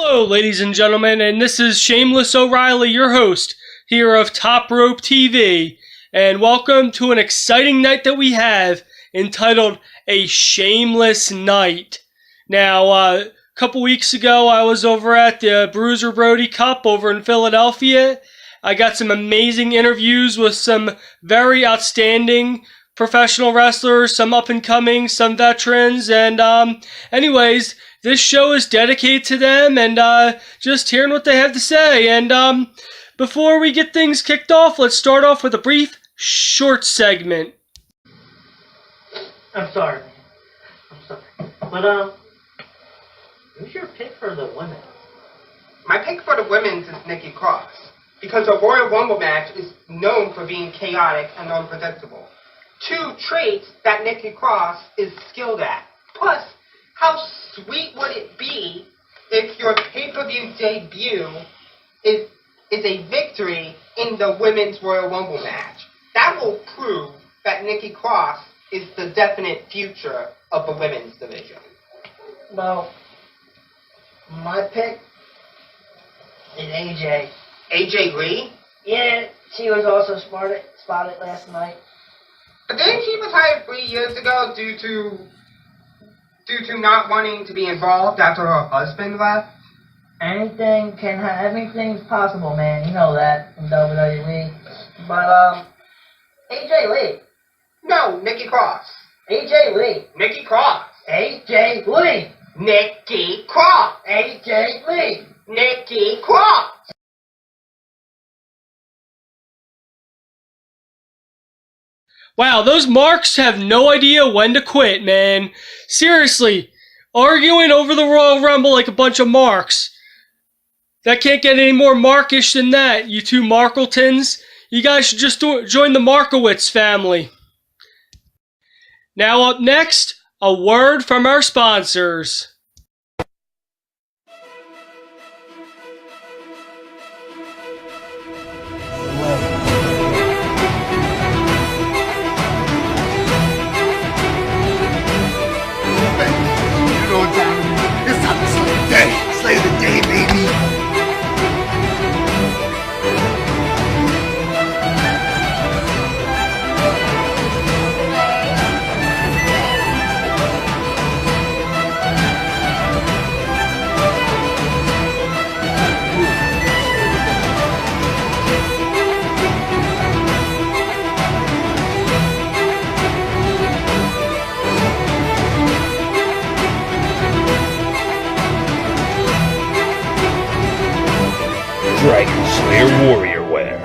Hello, ladies and gentlemen, and this is Shameless O'Reilly, your host here of Top Rope TV, and welcome to an exciting night that we have entitled A Shameless Night. Now, a couple weeks ago, I was over at the Bruiser Brody Cup over in Philadelphia. I got some amazing interviews with some very outstanding professional wrestlers, some up-and-coming, some veterans, and anyways, this show is dedicated to them and just hearing what they have to say. And before we get things kicked off, let's start off with a brief, short segment. I'm sorry. But, who's your pick for the women? My pick for the women's is Nikki Cross, because a Royal Rumble match is known for being chaotic and unpredictable. Two traits that Nikki Cross is skilled at. Plus, how sweet would it be if your pay-per-view debut is a victory in the Women's Royal Rumble match? That will prove that Nikki Cross is the definite future of the women's division. Well, my pick is AJ. AJ Lee? Yeah, she was also spotted last night. But didn't she retire 3 years ago due to not wanting to be involved after her husband left? Everything's possible, man. You know that in WWE. But, AJ Lee. No, Nikki Cross. AJ Lee. Nikki Cross. AJ Lee. Nikki Cross. AJ Lee. Nikki Cross. Wow, those marks have no idea when to quit, man. Seriously, arguing over the Royal Rumble like a bunch of marks. That can't get any more markish than that, you two Markletons. You guys should just join the Markowitz family. Now up next, a word from our sponsors. It's time to slay the day. Slay the day, baby. Dragon Slayer Warrior Wear.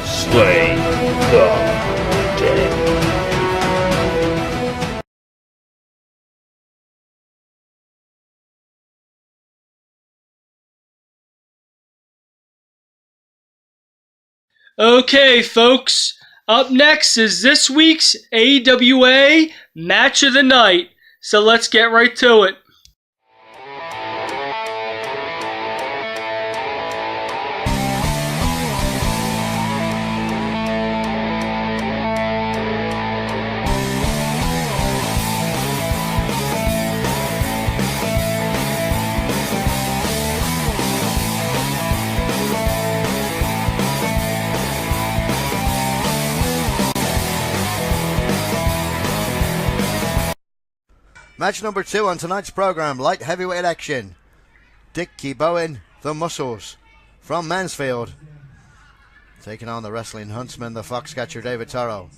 Slay the day. Okay, folks, up next is this week's AWA Match of the Night. So let's get right to it. Match number 2 on tonight's program, light heavyweight action. Dickie Bowen, the Muscles, from Mansfield, taking on the wrestling huntsman, the Foxcatcher David Toro.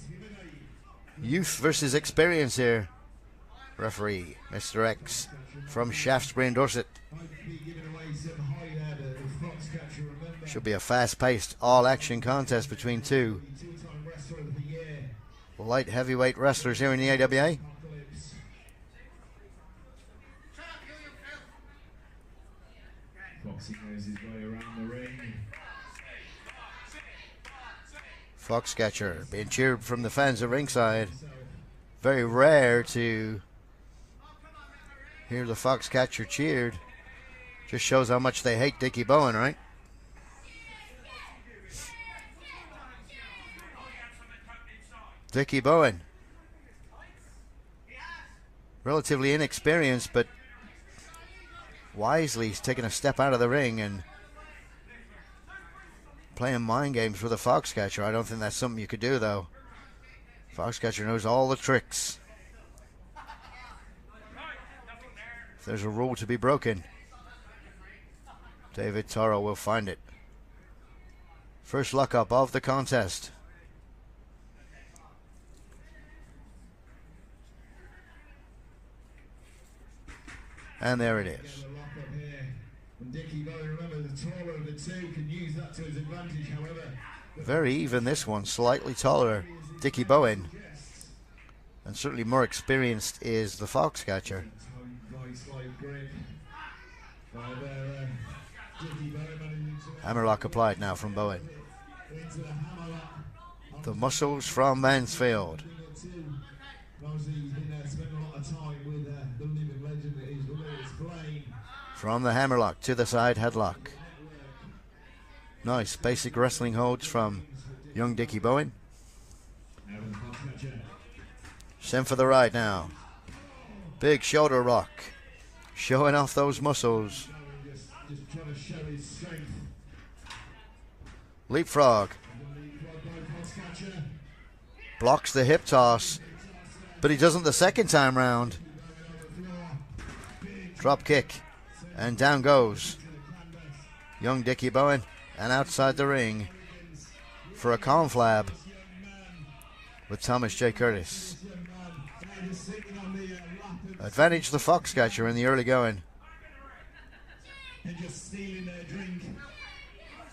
Youth versus experience here. Referee, Mr. X, from Shaftesbury in Dorset. Should be a fast-paced, all-action contest between two light heavyweight wrestlers here in the AWA. Foxcatcher being cheered from the fans at ringside. Very rare to hear the Foxcatcher cheered. Just shows how much they hate Dickie Bowen, right? Dickie Bowen, relatively inexperienced, but wisely, he's taking a step out of the ring and playing mind games with a Foxcatcher. I don't think that's something you could do, though. Foxcatcher knows all the tricks. If there's a rule to be broken, David Toro will find it. First lockup of the contest. And there it is. Very even, this one. Slightly taller Dickie Bowen. And certainly more experienced is the Foxcatcher. Hammerlock applied now from Bowen. The muscles from Mansfield. From the hammerlock to the side headlock. Nice basic wrestling holds from young Dickie Bowen. Sent for the ride now. Big shoulder rock. Showing off those muscles. Leapfrog. Blocks the hip toss, but he doesn't the second time round. Drop kick, and down goes young Dickie Bowen, and outside the ring for a conflab with Thomas J. Curtis. Advantage the Foxcatcher in the early going. And just stealing their drink.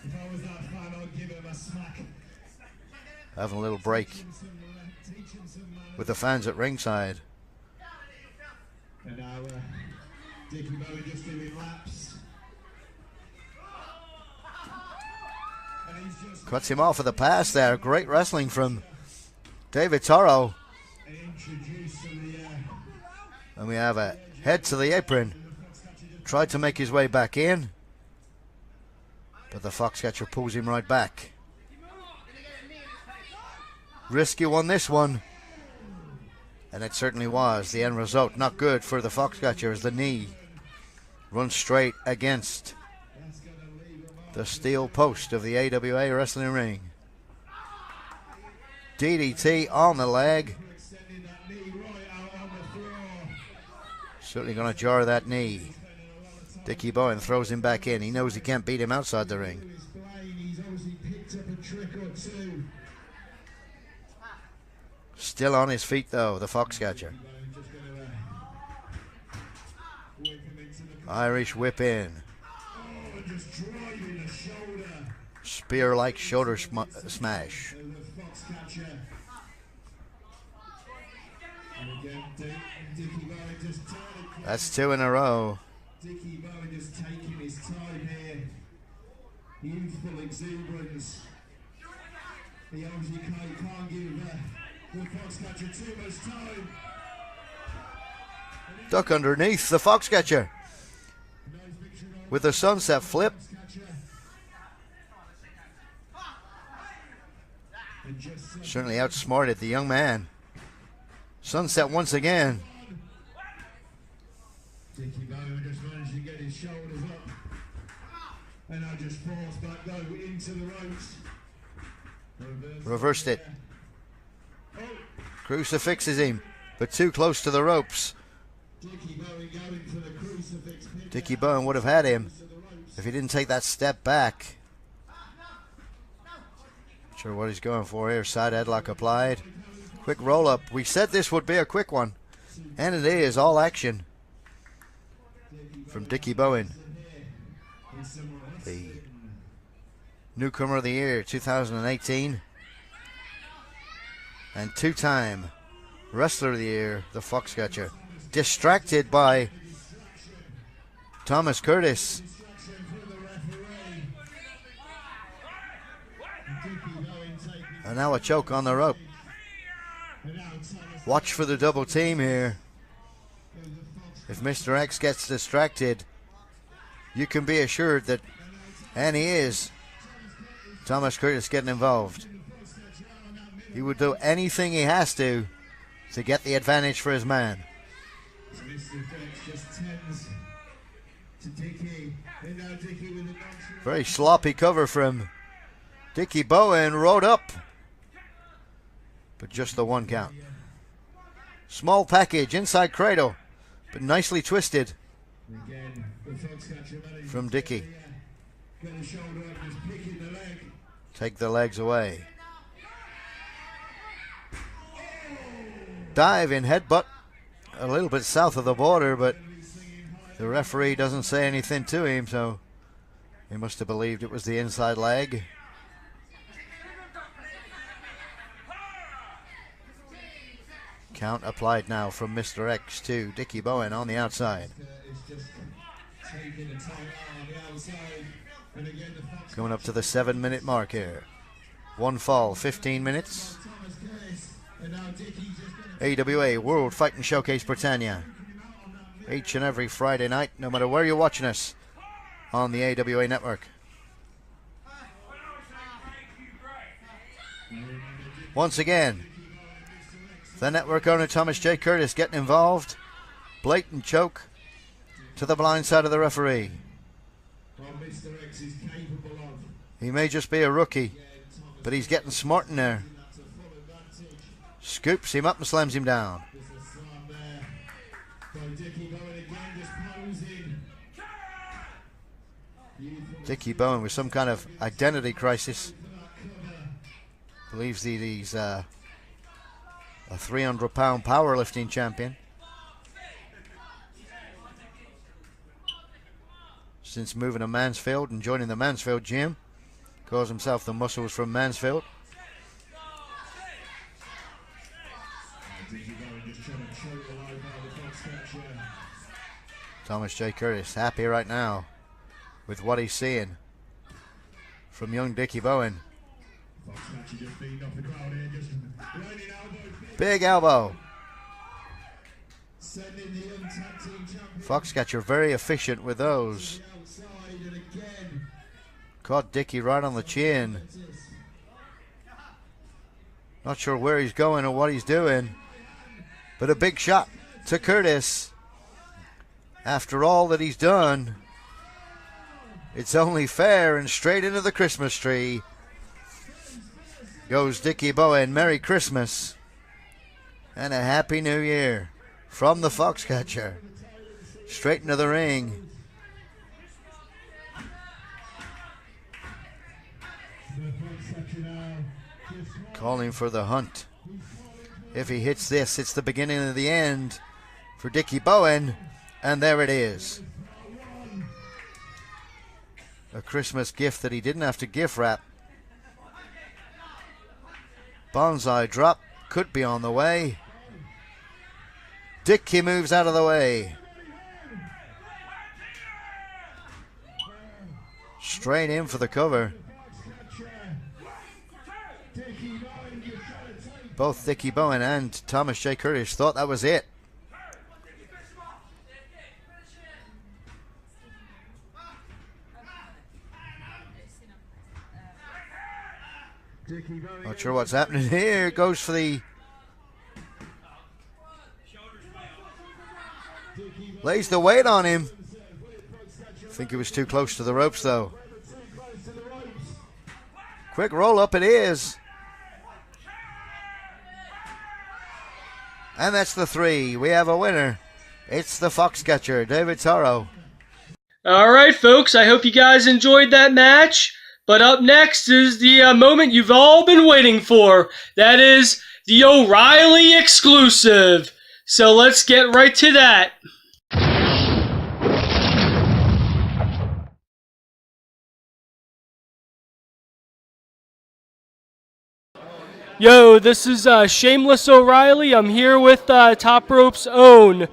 If I was that fan, I'd give him a smack. Having a little break with the fans at ringside. And now Dickie Bowen just doing laps. And he's just Cuts him off with a pass there. Great wrestling from David Toro. And we have a head to the apron. Tried to make his way back in, but the Foxcatcher pulls him right back. Risky one, this one. And it certainly was. The end result not good for the Foxcatcher as the knee runs straight against the steel post of the AWA wrestling ring. DDT on the leg. Certainly going to jar that knee. Dickie Bowen throws him back in. He knows he can't beat him outside the ring. Still on his feet, though, the Foxcatcher. Irish whip in. Spear-like shoulder smash. That's two in a row. Dickie Bowen just taking his time here. Youthful exuberance. He obviously can't give the Foxcatcher too much time. Duck underneath the Foxcatcher with a sunset flip. Certainly outsmarted the young man. Sunset once again. Dickie Bowen just managed to get his shoulders up. And now just falls back though into the ropes. Reversed it. Crucifixes him, but too close to the ropes. Dickie Bowen going for the crucifix. Dickie Bowen would have had him if he didn't take that step back. Not sure what he's going for here. Side headlock applied. Quick roll up. We said this would be a quick one, and it is. All action from Dickie Bowen, the newcomer of the year 2018 and two-time wrestler of the year, the Foxcatcher. Distracted by Thomas Curtis. And now a choke on the rope. Watch for the double team here. If Mr. X gets distracted, you can be assured that, and he is, Thomas Curtis getting involved. He would do anything he has to get the advantage for his man. Mr. X just tends to Dickey. And now Dickey with a non-shooter. Very sloppy cover from Dickie Bowen. Rode up, but just the one count. Small package inside cradle, but nicely twisted Again, the Foxcatcher managed from to Dickey. get a shoulder up, just picking the leg. Take the legs away. Diving headbutt a little bit south of the border, but the referee doesn't say anything to him, so he must have believed it was the inside leg. Count applied now from Mr. X to Dickie Bowen on the outside. Coming up to the 7-minute mark here. One fall, 15 minutes. AWA World Fighting Showcase Britannia. Each and every Friday night, no matter where you're watching us on the AWA network. Once again, the network owner Thomas J. Curtis getting involved. Blatant choke to the blind side of the referee. He may just be a rookie, but he's getting smart in there. Scoops him up and slams him down. Dickie Bowen with some kind of identity crisis. Believes that he's a 300-pound powerlifting champion. Since moving to Mansfield and joining the Mansfield gym, calls himself the Muscles from Mansfield. Thomas J. Curtis happy right now with what he's seeing from young Dickie Bowen. Big elbow. Foxcatcher very efficient with those. Caught Dickie right on the chin. Not sure where he's going or what he's doing, but a big shot to Curtis. After all that he's done, it's only fair, and straight into the Christmas tree goes Dickie Bowen. Merry Christmas and a Happy New Year from the Foxcatcher. Straight into the ring. Calling for the hunt. If he hits this, it's the beginning of the end for Dickie Bowen. And there it is. A Christmas gift that he didn't have to gift wrap. Bonsai drop could be on the way. Dickie moves out of the way. Straight in for the cover. Both Dickie Bowen and Thomas J. Curtis thought that was it. Not sure what's happening here. Goes for the... Lays the weight on him. I think he was too close to the ropes though. Quick roll up it is. And that's the 3. We have a winner. It's the Foxcatcher, David Taro. All right, folks. I hope you guys enjoyed that match. But up next is the moment you've all been waiting for. That is the O'Reilly exclusive. So let's get right to that. Yo, this is Shameless O'Reilly. I'm here with Top Rope's own,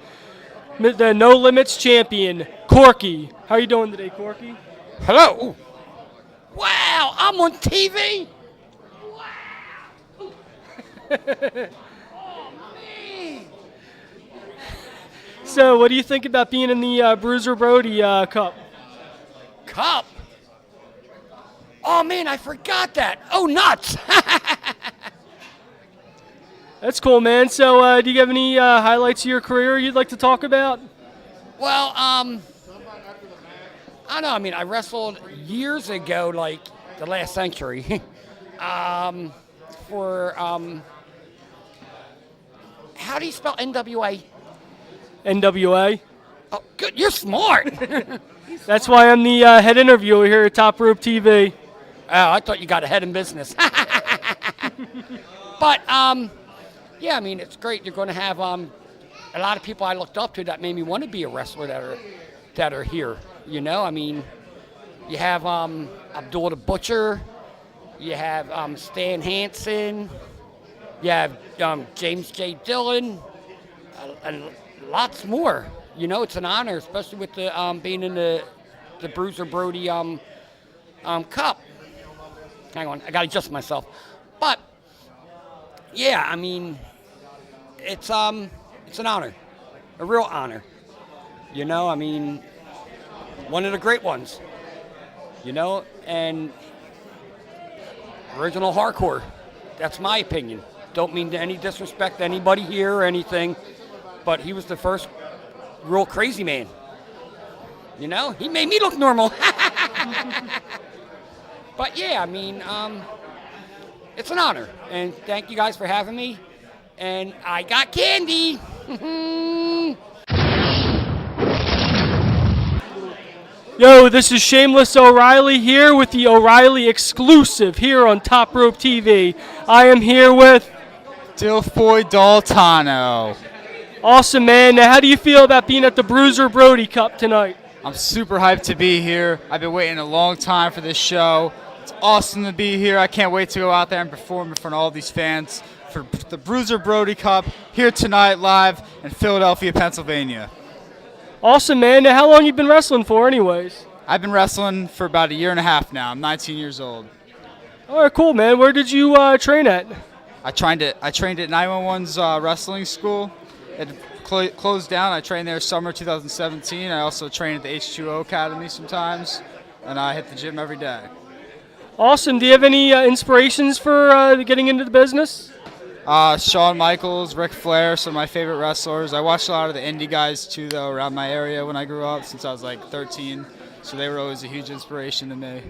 the No Limits champion, Corky. How you doing today, Corky? Hello. Wow, I'm on TV. Wow. Oh, man. So, what do you think about being in the Bruiser Brody Cup? Cup? Oh, man, I forgot that. Oh, nuts. That's cool, man. So, do you have any highlights of your career you'd like to talk about? Well, I don't know. I mean, I wrestled years ago, like the last century, for how do you spell NWA? NWA. Oh, good. You're smart. That's why I'm the head interviewer here at Top Rope TV. Oh, I thought you got ahead in business. But yeah, I mean, it's great. You're going to have a lot of people I looked up to that made me want to be a wrestler that are here. You know, I mean, you have Abdul the Butcher, you have Stan Hansen, you have James J. Dillon, and lots more. You know, it's an honor, especially with the being in the Bruiser Brody Cup. Hang on, I gotta adjust myself. But yeah, I mean, it's an honor, a real honor. You know, I mean, one of the great ones. You know, and original hardcore. That's my opinion. Don't mean to any disrespect to anybody here or anything, but he was the first real crazy man. You know, he made me look normal. But yeah, I mean, it's an honor, and thank you guys for having me. And I got candy. Yo, this is Shameless O'Reilly here with the O'Reilly exclusive here on Top Rope TV. I am here with Dilf Boy Daltano. Awesome, man. Now, how do you feel about being at the Bruiser Brody Cup tonight? I'm super hyped to be here. I've been waiting a long time for this show. It's awesome to be here. I can't wait to go out there and perform in front of all these fans for the Bruiser Brody Cup here tonight live in Philadelphia, Pennsylvania. Awesome, man. Now, how long you been wrestling for anyways? I've been wrestling for about a year and a half now. I'm 19 years old. All right, cool, man. Where did you train at? I trained at 911's wrestling school. It closed down. I trained there summer 2017. I also train at the H2O Academy sometimes, and I hit the gym every day. Awesome. Do you have any inspirations for getting into the business? Shawn Michaels, Ric Flair, some of my favorite wrestlers. I watched a lot of the indie guys too, though, around my area when I grew up, since I was like 13. So they were always a huge inspiration to me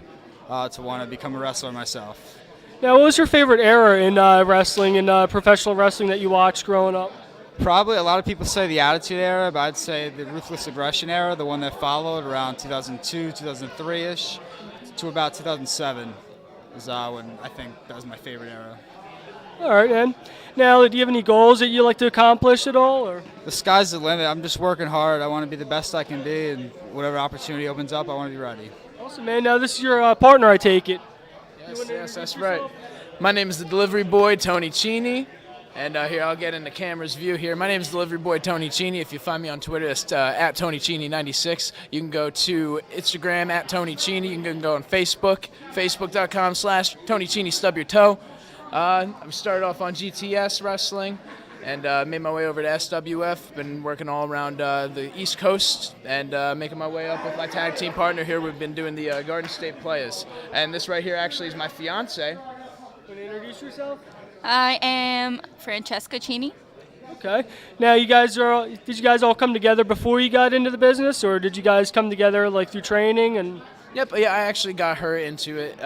to want to become a wrestler myself. Now, what was your favorite era in wrestling and professional wrestling that you watched growing up? Probably a lot of people say the Attitude Era, but I'd say the Ruthless Aggression Era, the one that followed around 2002, 2003-ish to about 2007 is when I think that was my favorite era. All right, man. Now, do you have any goals that you like to accomplish at all? Or? The sky's the limit. I'm just working hard. I want to be the best I can be, and whatever opportunity opens up, I want to be ready. Awesome, man. Now, this is your partner, I take it. Yes, that's right. My name is the delivery boy, Tony Cini. And here, I'll get in the camera's view here. My name is delivery boy, Tony Cini. If you find me on Twitter, it's at Tony Cini96. You can go to Instagram, at Tony Cini. You can go on Facebook, facebook.com/Tony Cini, stub your toe. I started off on GTS wrestling and made my way over to SWF. Been working all around the East Coast and making my way up with my tag team partner here. We've been doing the Garden State Players. And this right here actually is my fiance. Want to introduce yourself? I am Francesca Cini. Okay. Now, did you guys all come together before you got into the business, or did you guys come together like through training and? Yep, yeah, I actually got her into it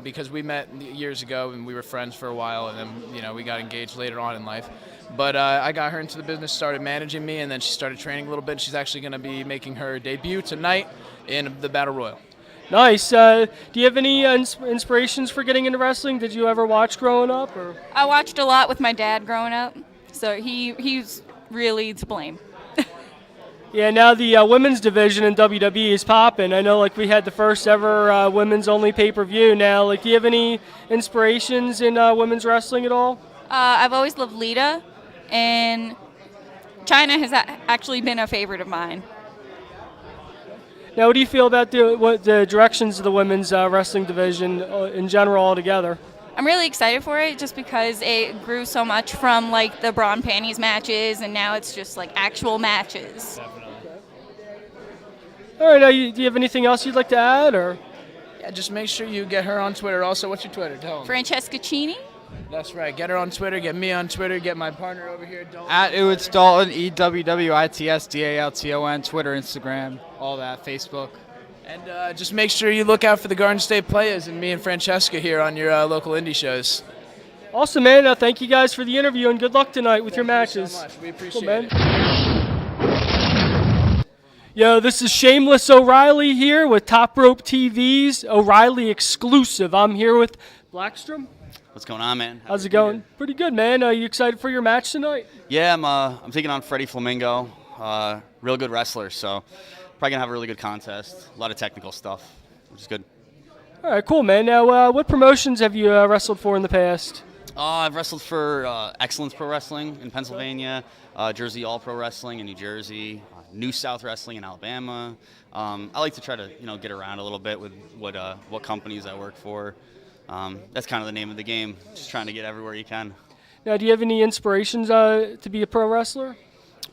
because we met years ago and we were friends for a while, and then we got engaged later on in life. But I got her into the business, started managing me, and then she started training a little bit. She's actually going to be making her debut tonight in the Battle Royal. Nice. Do you have any inspirations for getting into wrestling? Did you ever watch growing up? Or? I watched a lot with my dad growing up, so he's really to blame. Yeah, now the women's division in WWE is popping. I know, we had the first ever women's only pay-per-view. Now, do you have any inspirations in women's wrestling at all? I've always loved Lita, and China has actually been a favorite of mine. Now, what do you feel about the directions of the women's wrestling division in general altogether? I'm really excited for it just because it grew so much from the bra and panties matches, and now it's just actual matches. All right, now, do you have anything else you'd like to add? Or? Yeah, just make sure you get her on Twitter. Also, what's your Twitter? Tell them. Francesca Cini. That's right. Get her on Twitter. Get me on Twitter. Get my partner over here, Dalton. At It's Dalton, EWWITS DALTON, Twitter, Instagram, all that, Facebook. And just make sure you look out for the Garden State Players and me and Francesca here on your local indie shows. Awesome, man. Thank you guys for the interview, and good luck tonight with your matches. Thank you so much. We appreciate Cool, it. Yo, this is Shameless O'Reilly here with Top Rope TV's O'Reilly exclusive. I'm here with Blackstrom. What's going on, man? How's it going? Pretty good, man. Are you excited for your match tonight? Yeah, I'm taking on Freddie Flamingo, real good wrestler, so probably gonna have a really good contest. A lot of technical stuff, which is good. All right, cool, man. Now, what promotions have you wrestled for in the past? I've wrestled for Excellence Pro Wrestling in Pennsylvania, Jersey All Pro Wrestling in New Jersey, New South Wrestling in Alabama. I like to try to get around a little bit with what companies I work for. That's kind of the name of the game, just trying to get everywhere you can. Now, do you have any inspirations to be a pro wrestler?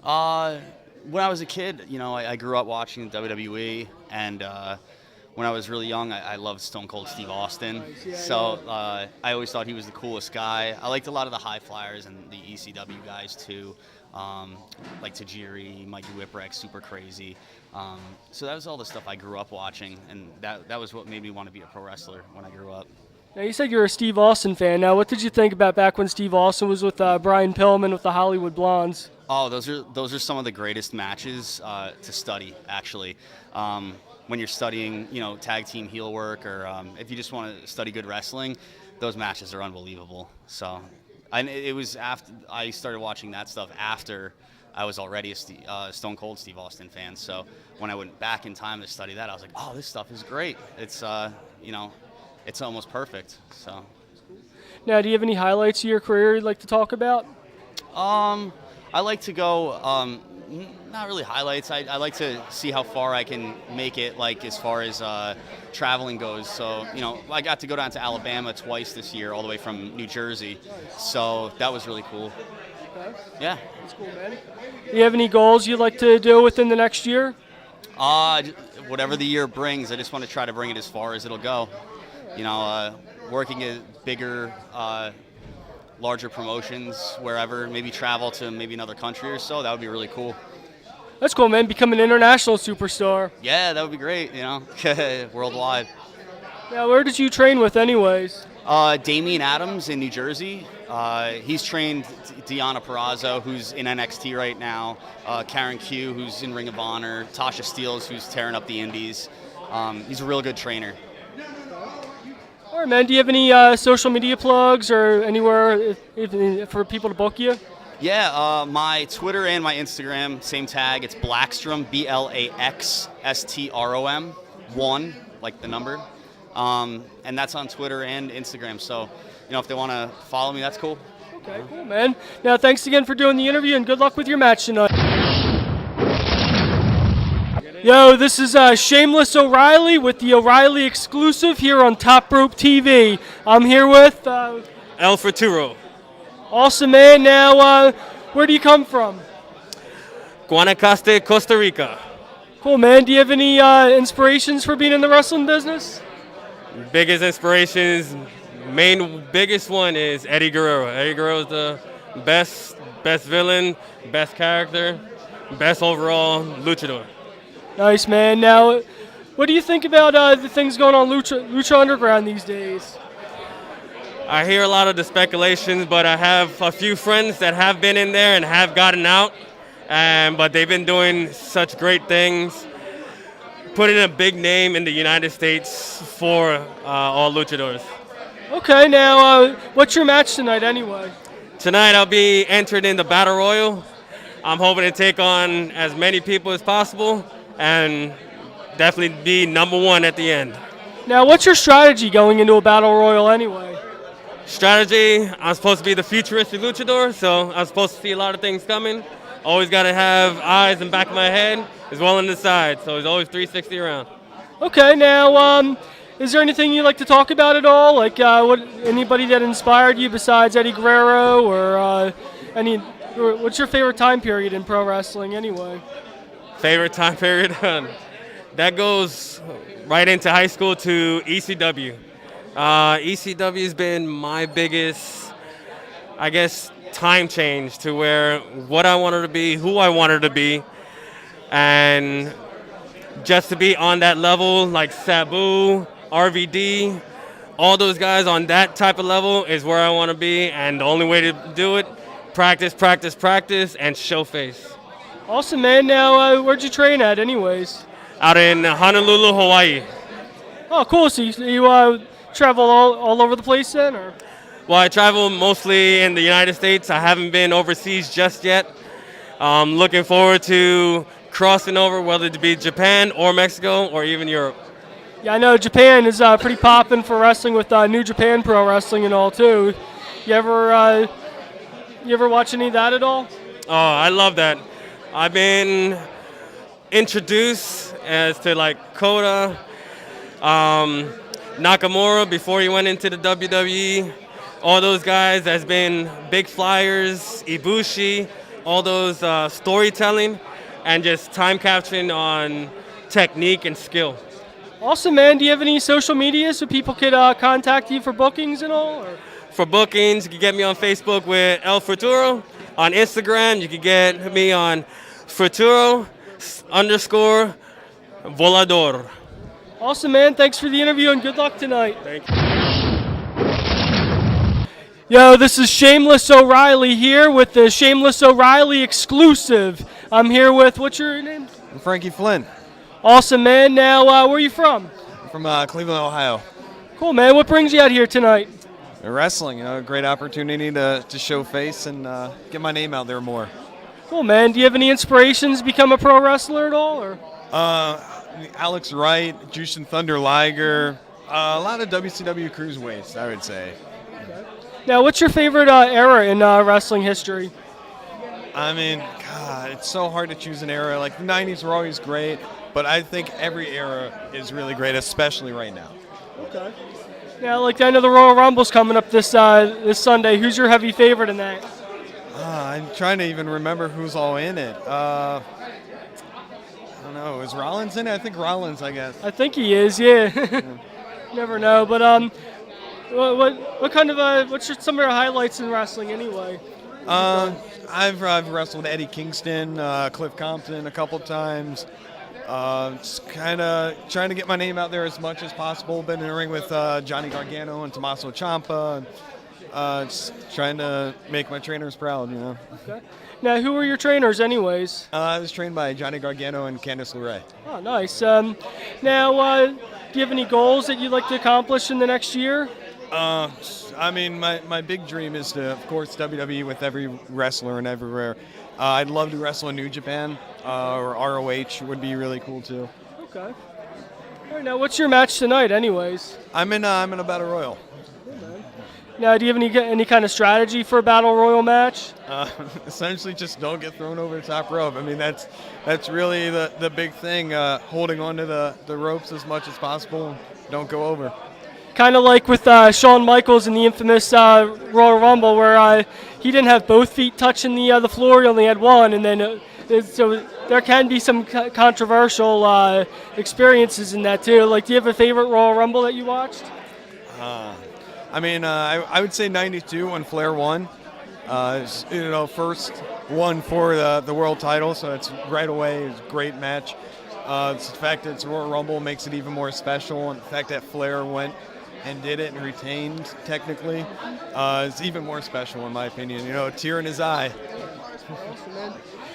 When I was a kid, I grew up watching WWE, and when I was really young, I loved Stone Cold Steve Austin. So I always thought he was the coolest guy. I liked a lot of the high flyers and the ECW guys too, like Tajiri, Mikey Whipwreck, Super Crazy. So that was all the stuff I grew up watching, and that was what made me want to be a pro wrestler when I grew up. Now, you said you're a Steve Austin fan. Now, what did you think about back when Steve Austin was with Brian Pillman with the Hollywood Blondes? Oh, those are some of the greatest matches to study, actually. When you're studying, tag team heel work, or if you just want to study good wrestling, those matches are unbelievable. So, it was after I started watching that stuff after I was already a Stone Cold Steve Austin fan. So when I went back in time to study that, I was like, oh, this stuff is great. It's it's almost perfect. So. Now, do you have any highlights of your career you'd like to talk about? I like to go, not really highlights. I like to see how far I can make it, like as far as traveling goes. So, I got to go down to Alabama twice this year, all the way from New Jersey. So that was really cool. Okay. Yeah. That's cool, man. Do you have any goals you'd like to do within the next year? Whatever the year brings, I just want to try to bring it as far as it'll go. Working at bigger, larger promotions, wherever, maybe travel to maybe another country or so. That would be really cool. That's cool, man. Become an international superstar. Yeah, that would be great, worldwide. Now, where did you train with anyways? Damian Adams in New Jersey. He's trained Deonna Purrazzo, who's in NXT right now, Karen Q, who's in Ring of Honor, Tasha Steelz, who's tearing up the indies. He's a real good trainer. All right, man. Do you have any social media plugs or anywhere for people to book you? Yeah, my Twitter and my Instagram, same tag. It's Blackstrom, BLAXSTROM, 1, like the number. And that's on Twitter and Instagram. So, if they want to follow me, that's cool. Okay, cool, man. Now, thanks again for doing the interview, and good luck with your match tonight. Yo, this is Shameless O'Reilly with the O'Reilly exclusive here on Top Rope TV. I'm here with El Futuro. Awesome, man. Now, where do you come from? Guanacaste, Costa Rica. Cool, man. Do you have any inspirations for being in the wrestling business? Biggest inspirations, biggest one is Eddie Guerrero. Eddie Guerrero is the best villain, best character, best overall luchador. Nice, man. Now, what do you think about the things going on Lucha Underground these days? I hear a lot of the speculations, but I have a few friends that have been in there and have gotten out, but they've been doing such great things, putting a big name in the United States for all luchadors. Okay, now, what's your match tonight anyway? Tonight I'll be entered in the Battle Royal. I'm hoping to take on as many people as possible and definitely be number one at the end. Now, what's your strategy going into a Battle Royal anyway? Strategy, I'm supposed to be the futuristic luchador, so I'm supposed to see a lot of things coming. Always got to have eyes in the back of my head as well on the side, so it's always 360 around. Okay, now, is there anything you'd like to talk about at all? Like, anybody that inspired you besides Eddie Guerrero, or what's your favorite time period in pro wrestling anyway? Favorite time period? That goes right into high school to ECW. ECW has been my biggest, I guess, time change to where what I wanted to be, who I wanted to be, and just to be on that level, like Sabu, RVD, all those guys on that type of level is where I want to be, and the only way to do it, practice, practice, practice, and show face. Awesome, man. Now, where'd you train at, anyways? Out in Honolulu, Hawaii. Oh, cool. So you travel all over the place then, or? Well, I travel mostly in the United States. I haven't been overseas just yet. Looking forward to crossing over, whether it be Japan or Mexico or even Europe. Yeah, I know Japan is pretty popping for wrestling with New Japan Pro Wrestling and all too. You ever watch any of that at all? Oh, I love that. I've been introduced as to like Kota, Nakamura before he went into the WWE. All those guys has been big flyers, Ibushi, all those storytelling and just time capturing on technique and skill. Awesome, man. Do you have any social media so people could contact you for bookings and all? Or? For bookings, you can get me on Facebook with El Futuro. On Instagram, you can get me on Futuro_Volador. Awesome, man. Thanks for the interview and good luck tonight. Thank you. Yo, this is Shameless O'Reilly here with the Shameless O'Reilly exclusive. I'm here with, what's your name? I'm Frankie Flynn. Awesome, man. Now, where are you from? I'm from Cleveland, Ohio. Cool, man. What brings you out here tonight? Wrestling, a great opportunity to show face and get my name out there more. Cool, man. Do you have any inspirations to become a pro wrestler at all? Or? Alex Wright, Jushin Thunder Liger, a lot of WCW cruiserweights, I would say. Okay. Now, what's your favorite era in wrestling history? I mean, God, it's so hard to choose an era. Like, the 90s were always great, but I think every era is really great, especially right now. Okay. Now, like, I know the Royal Rumble's coming up this Sunday. Who's your heavy favorite in that? I'm trying to even remember who's all in it. I don't know. Is Rollins in it? I think Rollins, I guess. I think he is, yeah. Never know. But what kind of what's some of your highlights in wrestling anyway? I've wrestled Eddie Kingston, Cliff Compton a couple times. Just kind of trying to get my name out there as much as possible. Been in the ring with Johnny Gargano and Tommaso Ciampa. Just trying to make my trainers proud, you know. Okay. Now, who were your trainers anyways? I was trained by Johnny Gargano and Candice LeRae. Oh, nice. Now, do you have any goals that you'd like to accomplish in the next year? I mean, my big dream is to, of course, WWE with every wrestler and everywhere. I'd love to wrestle in New Japan, or ROH would be really cool too. Okay. All right, now, what's your match tonight anyways? I'm in a Battle Royal. Now, do you have any kind of strategy for a Battle Royal match? Essentially, just don't get thrown over the top rope. I mean, that's really the big thing, holding onto the ropes as much as possible. Don't go over. Kind of like with Shawn Michaels in the infamous Royal Rumble, where he didn't have both feet touching the floor; he only had one, and then so there can be some controversial experiences in that too. Like, do you have a favorite Royal Rumble that you watched? I mean, I would say '92 when Flair won. First one for the world title, so it's right away. It was a great match. The fact that it's Royal Rumble makes it even more special, and the fact that Flair went and did it and retained technically is even more special in my opinion. You know, a tear in his eye.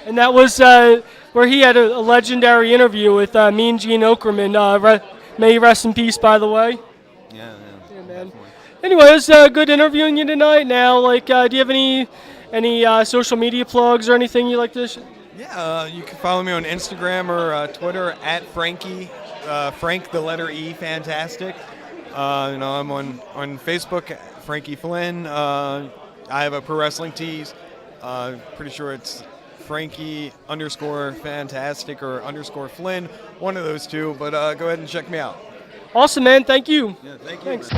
And that was where he had a legendary interview with Mean Gene Okerman. May he rest in peace, by the way. Yeah, man. Anyway, it was good interviewing you tonight. Now, like, do you have any social media plugs or anything you like to? Yeah, you can follow me on Instagram or Twitter at Frankie, Frank the letter E, fantastic. I'm on Facebook, Frankie Flynn. I have a pro wrestling tees. Pretty sure it's Frankie_fantastic or _Flynn, one of those two. But go ahead and check me out. Awesome, man. Thank you. Yeah, thank you. Thanks.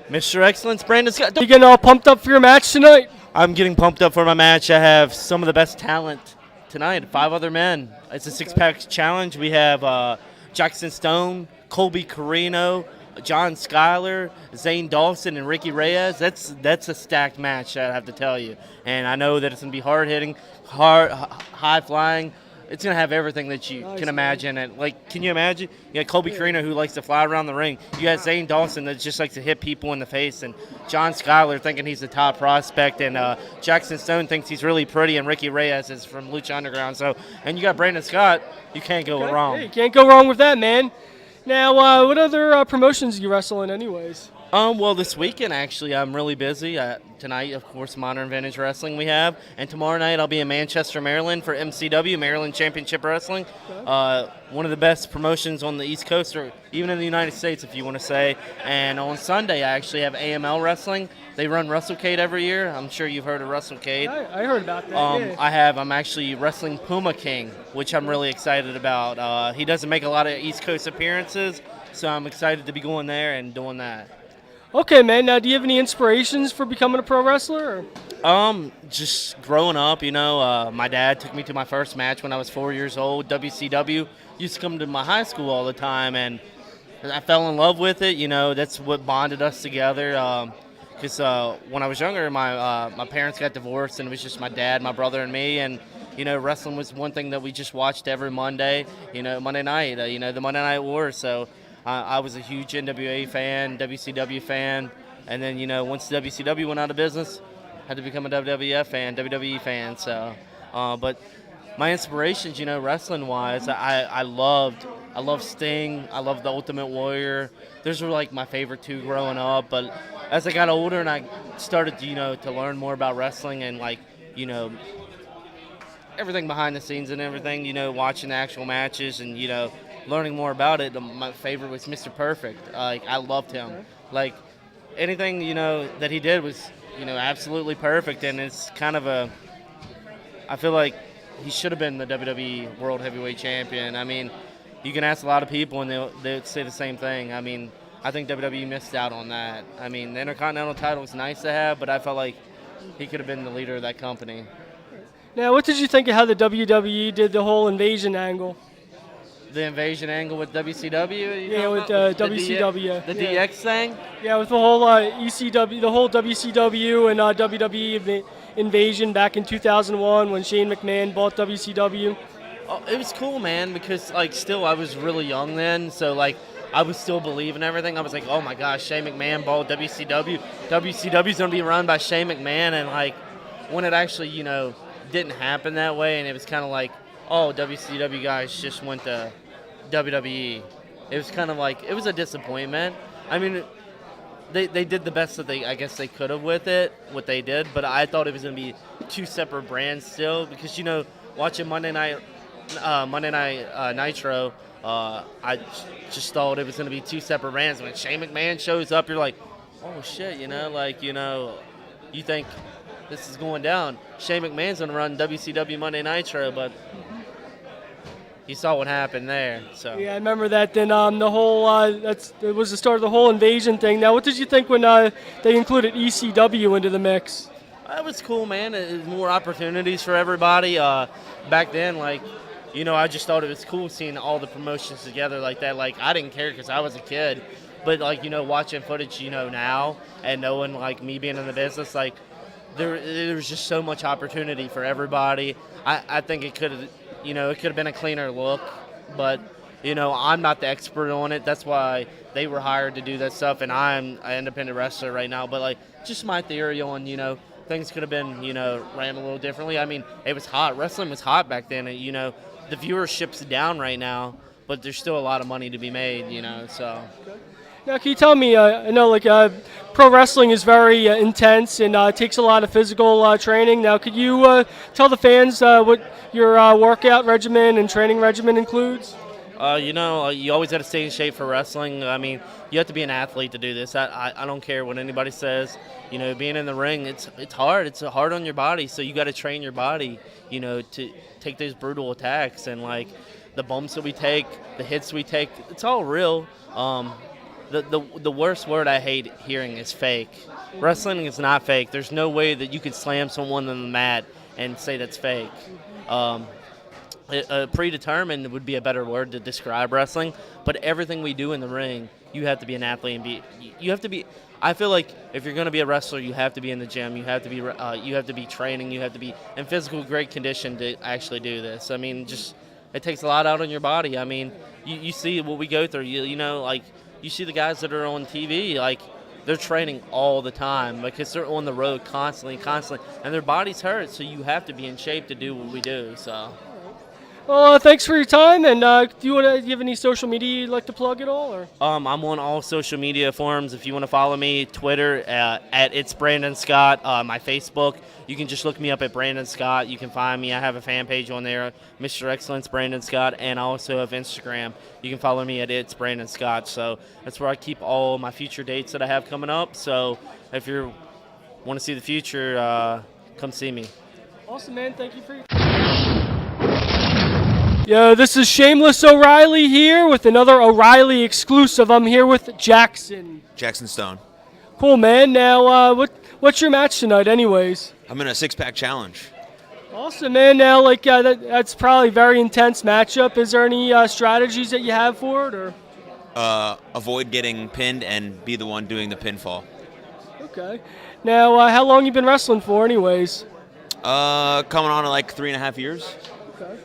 Mr. Excellence, Brandon Scott. You getting all pumped up for your match tonight? I'm getting pumped up for my match. I have some of the best talent tonight, 5 other men. It's a six-pack challenge. We have Jackson Stone, Colby Carino, John Schuyler, Zane Dawson, and Ricky Reyes. That's a stacked match, I have to tell you. And I know that it's going to be hard-hitting, high-flying, it's gonna have everything that you can imagine. And like, can you imagine? You got Colby Carino, who likes to fly around the ring. You got Zane Dawson that just likes to hit people in the face, and John Schuyler thinking he's the top prospect, and Jackson Stone thinks he's really pretty, and Ricky Reyes is from Lucha Underground. So, and you got Brandon Scott. You can't go wrong. Hey, you can't go wrong with that, man. Now, what other promotions do you wrestle in, anyways? Well, this weekend, actually, I'm really busy. Tonight, of course, Modern Vintage Wrestling we have. And tomorrow night, I'll be in Manchester, Maryland for MCW, Maryland Championship Wrestling. One of the best promotions on the East Coast, or even in the United States, if you want to say. And on Sunday, I actually have AML Wrestling. They run WrestleCade every year. I'm sure you've heard of WrestleCade. I heard about that, I'm actually wrestling Puma King, which I'm really excited about. He doesn't make a lot of East Coast appearances, so I'm excited to be going there and doing that. Okay, man. Now, do you have any inspirations for becoming a pro wrestler? Just growing up, my dad took me to my first match when I was 4 years old. WCW used to come to my high school all the time, and I fell in love with it. That's what bonded us together. Because when I was younger, my parents got divorced, and it was just my dad, my brother, and me. And wrestling was one thing that we just watched every Monday. Monday night. The Monday Night War. So. I was a huge NWA fan, WCW fan, and then, once WCW went out of business, I had to become a WWE fan. So, but my inspirations, wrestling-wise, I loved Sting, I loved The Ultimate Warrior. Those were like my favorite two growing up. But as I got older and I started, to learn more about wrestling and everything behind the scenes and everything, watching the actual matches and learning more about it, my favorite was Mr. Perfect. I loved him. Like, anything, that he did was, absolutely perfect. And it's kind of I feel like he should have been the WWE World Heavyweight Champion. I mean, you can ask a lot of people and they'll say the same thing. I mean, I think WWE missed out on that. I mean, the Intercontinental title was nice to have, but I felt like he could have been the leader of that company. Now, what did you think of how the WWE did the whole invasion angle? The invasion angle with WCW? Yeah, with WCW. The DX thing? Yeah, with the whole ECW, the whole WCW and WWE invasion back in 2001 when Shane McMahon bought WCW. Oh, it was cool, man, because, still I was really young then, so, I was still believing everything. I was like, oh, my gosh, Shane McMahon bought WCW. WCW's going to be run by Shane McMahon, and, when it actually, didn't happen that way, and it was kind of like, oh, WCW guys just went to WWE. It was kind of like, it was a disappointment. I mean, they did the best that I guess they could have with it, what they did, but I thought it was going to be two separate brands still, because, watching Monday Night Nitro, I just thought it was going to be two separate brands. When Shane McMahon shows up, you're like, oh, shit, you think this is going down. Shane McMahon's going to run WCW Monday Nitro, but you saw what happened there. So yeah, I remember that. Then the whole it was the start of the whole invasion thing. Now, what did you think when they included ECW into the mix? That was cool, man. It was more opportunities for everybody. Back then, I just thought it was cool seeing all the promotions together like that. I didn't care because I was a kid, but watching footage, now and knowing me being in the business, there was just so much opportunity for everybody. I think it could have. It could have been a cleaner look, but, I'm not the expert on it. That's why they were hired to do that stuff, and I'm an independent wrestler right now. But, just my theory on, things could have been, ran a little differently. I mean, it was hot. Wrestling was hot back then. And, the viewership's down right now, but there's still a lot of money to be made, so. Now, can you tell me, I know pro wrestling is very intense and takes a lot of physical training. Now, could you tell the fans what your workout regimen and training regimen includes? You always got to stay in shape for wrestling. I mean, you have to be an athlete to do this. I don't care what anybody says. Being in the ring, it's hard. It's hard on your body, so you got to train your body, to take those brutal attacks. And, the bumps that we take, the hits we take, it's all real. The worst word I hate hearing is fake. Wrestling is not fake. There's no way that you can slam someone on the mat and say that's fake. Predetermined would be a better word to describe wrestling, but everything we do in the ring, you have to be an athlete and you have to be. I feel like if you're going to be a wrestler, you have to be in the gym. You have to be training. You have to be in physical great condition to actually do this. I mean, just it takes a lot out on your body. I mean, you see what we go through. You know, like you see the guys that are on TV, like they're training all the time because they're on the road constantly, and their bodies hurt. So you have to be in shape to do what we do. So. Well, thanks for your time. And do you have any social media you'd like to plug at all? Or? I'm on all social media forums. If you want to follow me, Twitter at It's Brandon Scott. My Facebook, you can just look me up at Brandon Scott. You can find me. I have a fan page on there, Mr. Excellence Brandon Scott, and I also have Instagram. You can follow me at It's Brandon Scott. So that's where I keep all my future dates that I have coming up. So if you want to see the future, come see me. Awesome, man. Thank you for your Yo, this is Shameless O'Reilly here with another O'Reilly exclusive. I'm here with Jackson. Jackson Stone. Cool, man. Now, what's your match tonight, anyways? I'm in a six-pack challenge. Awesome, man. Now, that's probably a very intense matchup. Is there any strategies that you have for it, or? Avoid getting pinned and be the one doing the pinfall. Okay. Now, how long you been wrestling for, anyways? Coming on in like 3.5 years. Okay.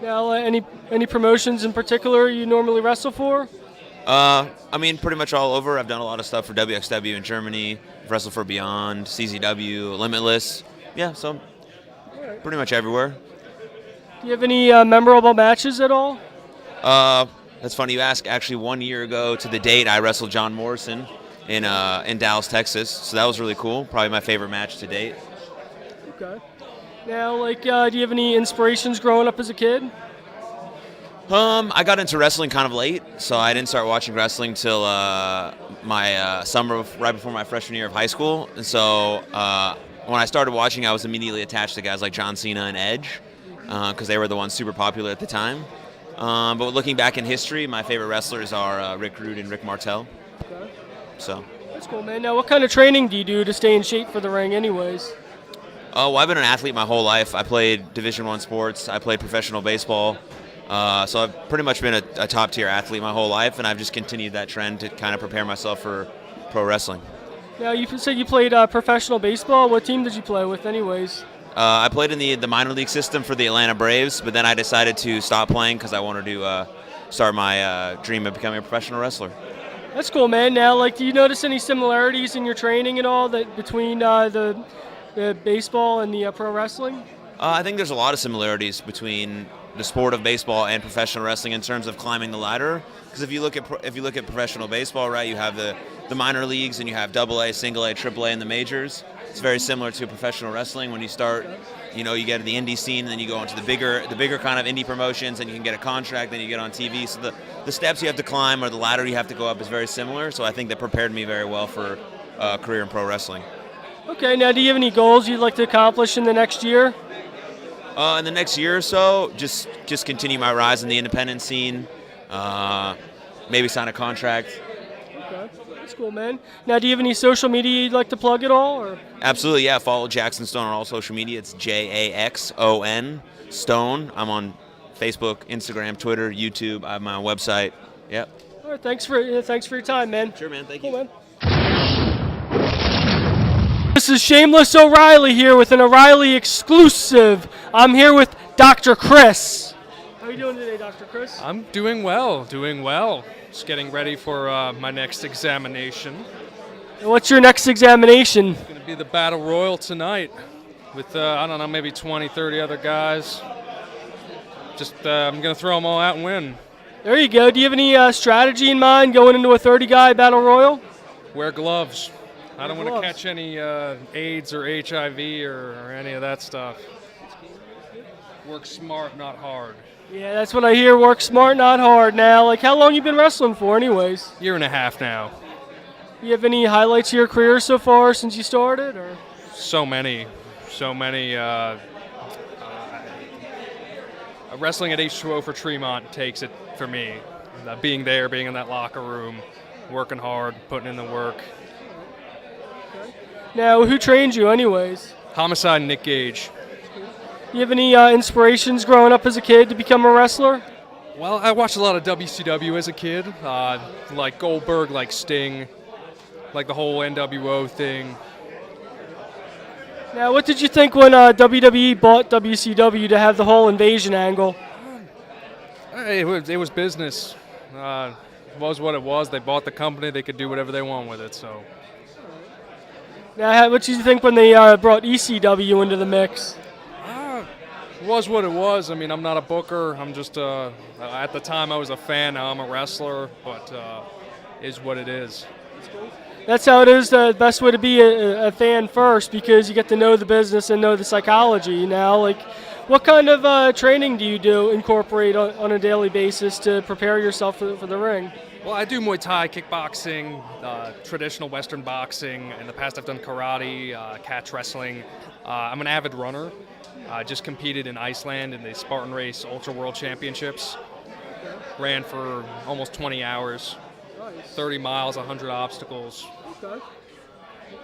Now, any promotions in particular you normally wrestle for? I mean, pretty much all over. I've done a lot of stuff for WXW in Germany. I've wrestled for Beyond, CZW, Limitless. Yeah, so pretty much everywhere. Do you have any memorable matches at all? That's funny you ask. Actually, 1 year ago to the date, I wrestled John Morrison in Dallas, Texas. So that was really cool. Probably my favorite match to date. Okay. Now, do you have any inspirations growing up as a kid? I got into wrestling kind of late, so I didn't start watching wrestling till my summer, right before my freshman year of high school. And so when I started watching, I was immediately attached to guys like John Cena and Edge, because they were the ones super popular at the time. But looking back in history, my favorite wrestlers are Rick Rude and Rick Martel. Okay. So. That's cool, man. Now, what kind of training do you do to stay in shape for the ring, anyways? Well, I've been an athlete my whole life. I played Division I sports. I played professional baseball. So I've pretty much been a top-tier athlete my whole life, and I've just continued that trend to kind of prepare myself for pro wrestling. Now, you said you played professional baseball. What team did you play with, anyways? I played in the minor league system for the Atlanta Braves, but then I decided to stop playing because I wanted to start my dream of becoming a professional wrestler. That's cool, man. Now, do you notice any similarities in your training at all between the baseball and the pro wrestling? I think there's a lot of similarities between the sport of baseball and professional wrestling in terms of climbing the ladder. Because if you look at professional baseball, right, you have the minor leagues and you have AA, Single A, Triple A, and the majors. It's very similar to professional wrestling. When you start, you get to the indie scene, and then you go into the bigger kind of indie promotions, and you can get a contract, then you get on TV. So the steps you have to climb or the ladder you have to go up is very similar. So I think that prepared me very well for a career in pro wrestling. Okay, now do you have any goals you'd like to accomplish in the next year? In the next year or so, just continue my rise in the independent scene, maybe sign a contract. Okay, that's cool, man. Now, do you have any social media you'd like to plug at all? Or? Absolutely, yeah. Follow Jackson Stone on all social media. It's JAXON Stone. I'm on Facebook, Instagram, Twitter, YouTube. I have my own website. Yep. All right, thanks for your time, man. Sure, man. Thank you. Man. This is Shameless O'Reilly here with an O'Reilly exclusive. I'm here with Dr. Chris. How are you doing today, Dr. Chris? I'm doing well. Just getting ready for my next examination. And what's your next examination? It's going to be the Battle Royal tonight with, I don't know, maybe 20, 30 other guys. Just, I'm going to throw them all out and win. There you go. Do you have any strategy in mind going into a 30-guy Battle Royal? Wear gloves. I don't want to catch any AIDS or HIV or any of that stuff. Work smart, not hard. Yeah, that's what I hear. Work smart, not hard. Now, how long you been wrestling for, anyways? Year and a half now. You have any highlights of your career so far since you started, or? So many. Wrestling at H2O for Tremont takes it for me. Being there, being in that locker room, working hard, putting in the work. Now, who trained you, anyways? Homicide Nick Gage. Do you have any inspirations growing up as a kid to become a wrestler? Well, I watched a lot of WCW as a kid, like Goldberg, like Sting, like the whole NWO thing. Now, what did you think when WWE bought WCW to have the whole invasion angle? It was business. It was what it was. They bought the company. They could do whatever they want with it. So. Now, what did you think when they brought ECW into the mix? It was what it was. I mean, I'm not a booker. I'm just at the time I was a fan. Now I'm a wrestler. But is what it is. That's how it is. The best way to be a fan first, because you get to know the business and know the psychology. Now, like, what kind of training do you incorporate on a daily basis to prepare yourself for the ring? Well, I do Muay Thai, kickboxing, traditional Western boxing. In the past, I've done karate, catch wrestling. I'm an avid runner. I just competed in Iceland in the Spartan Race Ultra World Championships. Ran for almost 20 hours, 30 miles, 100 obstacles. Okay.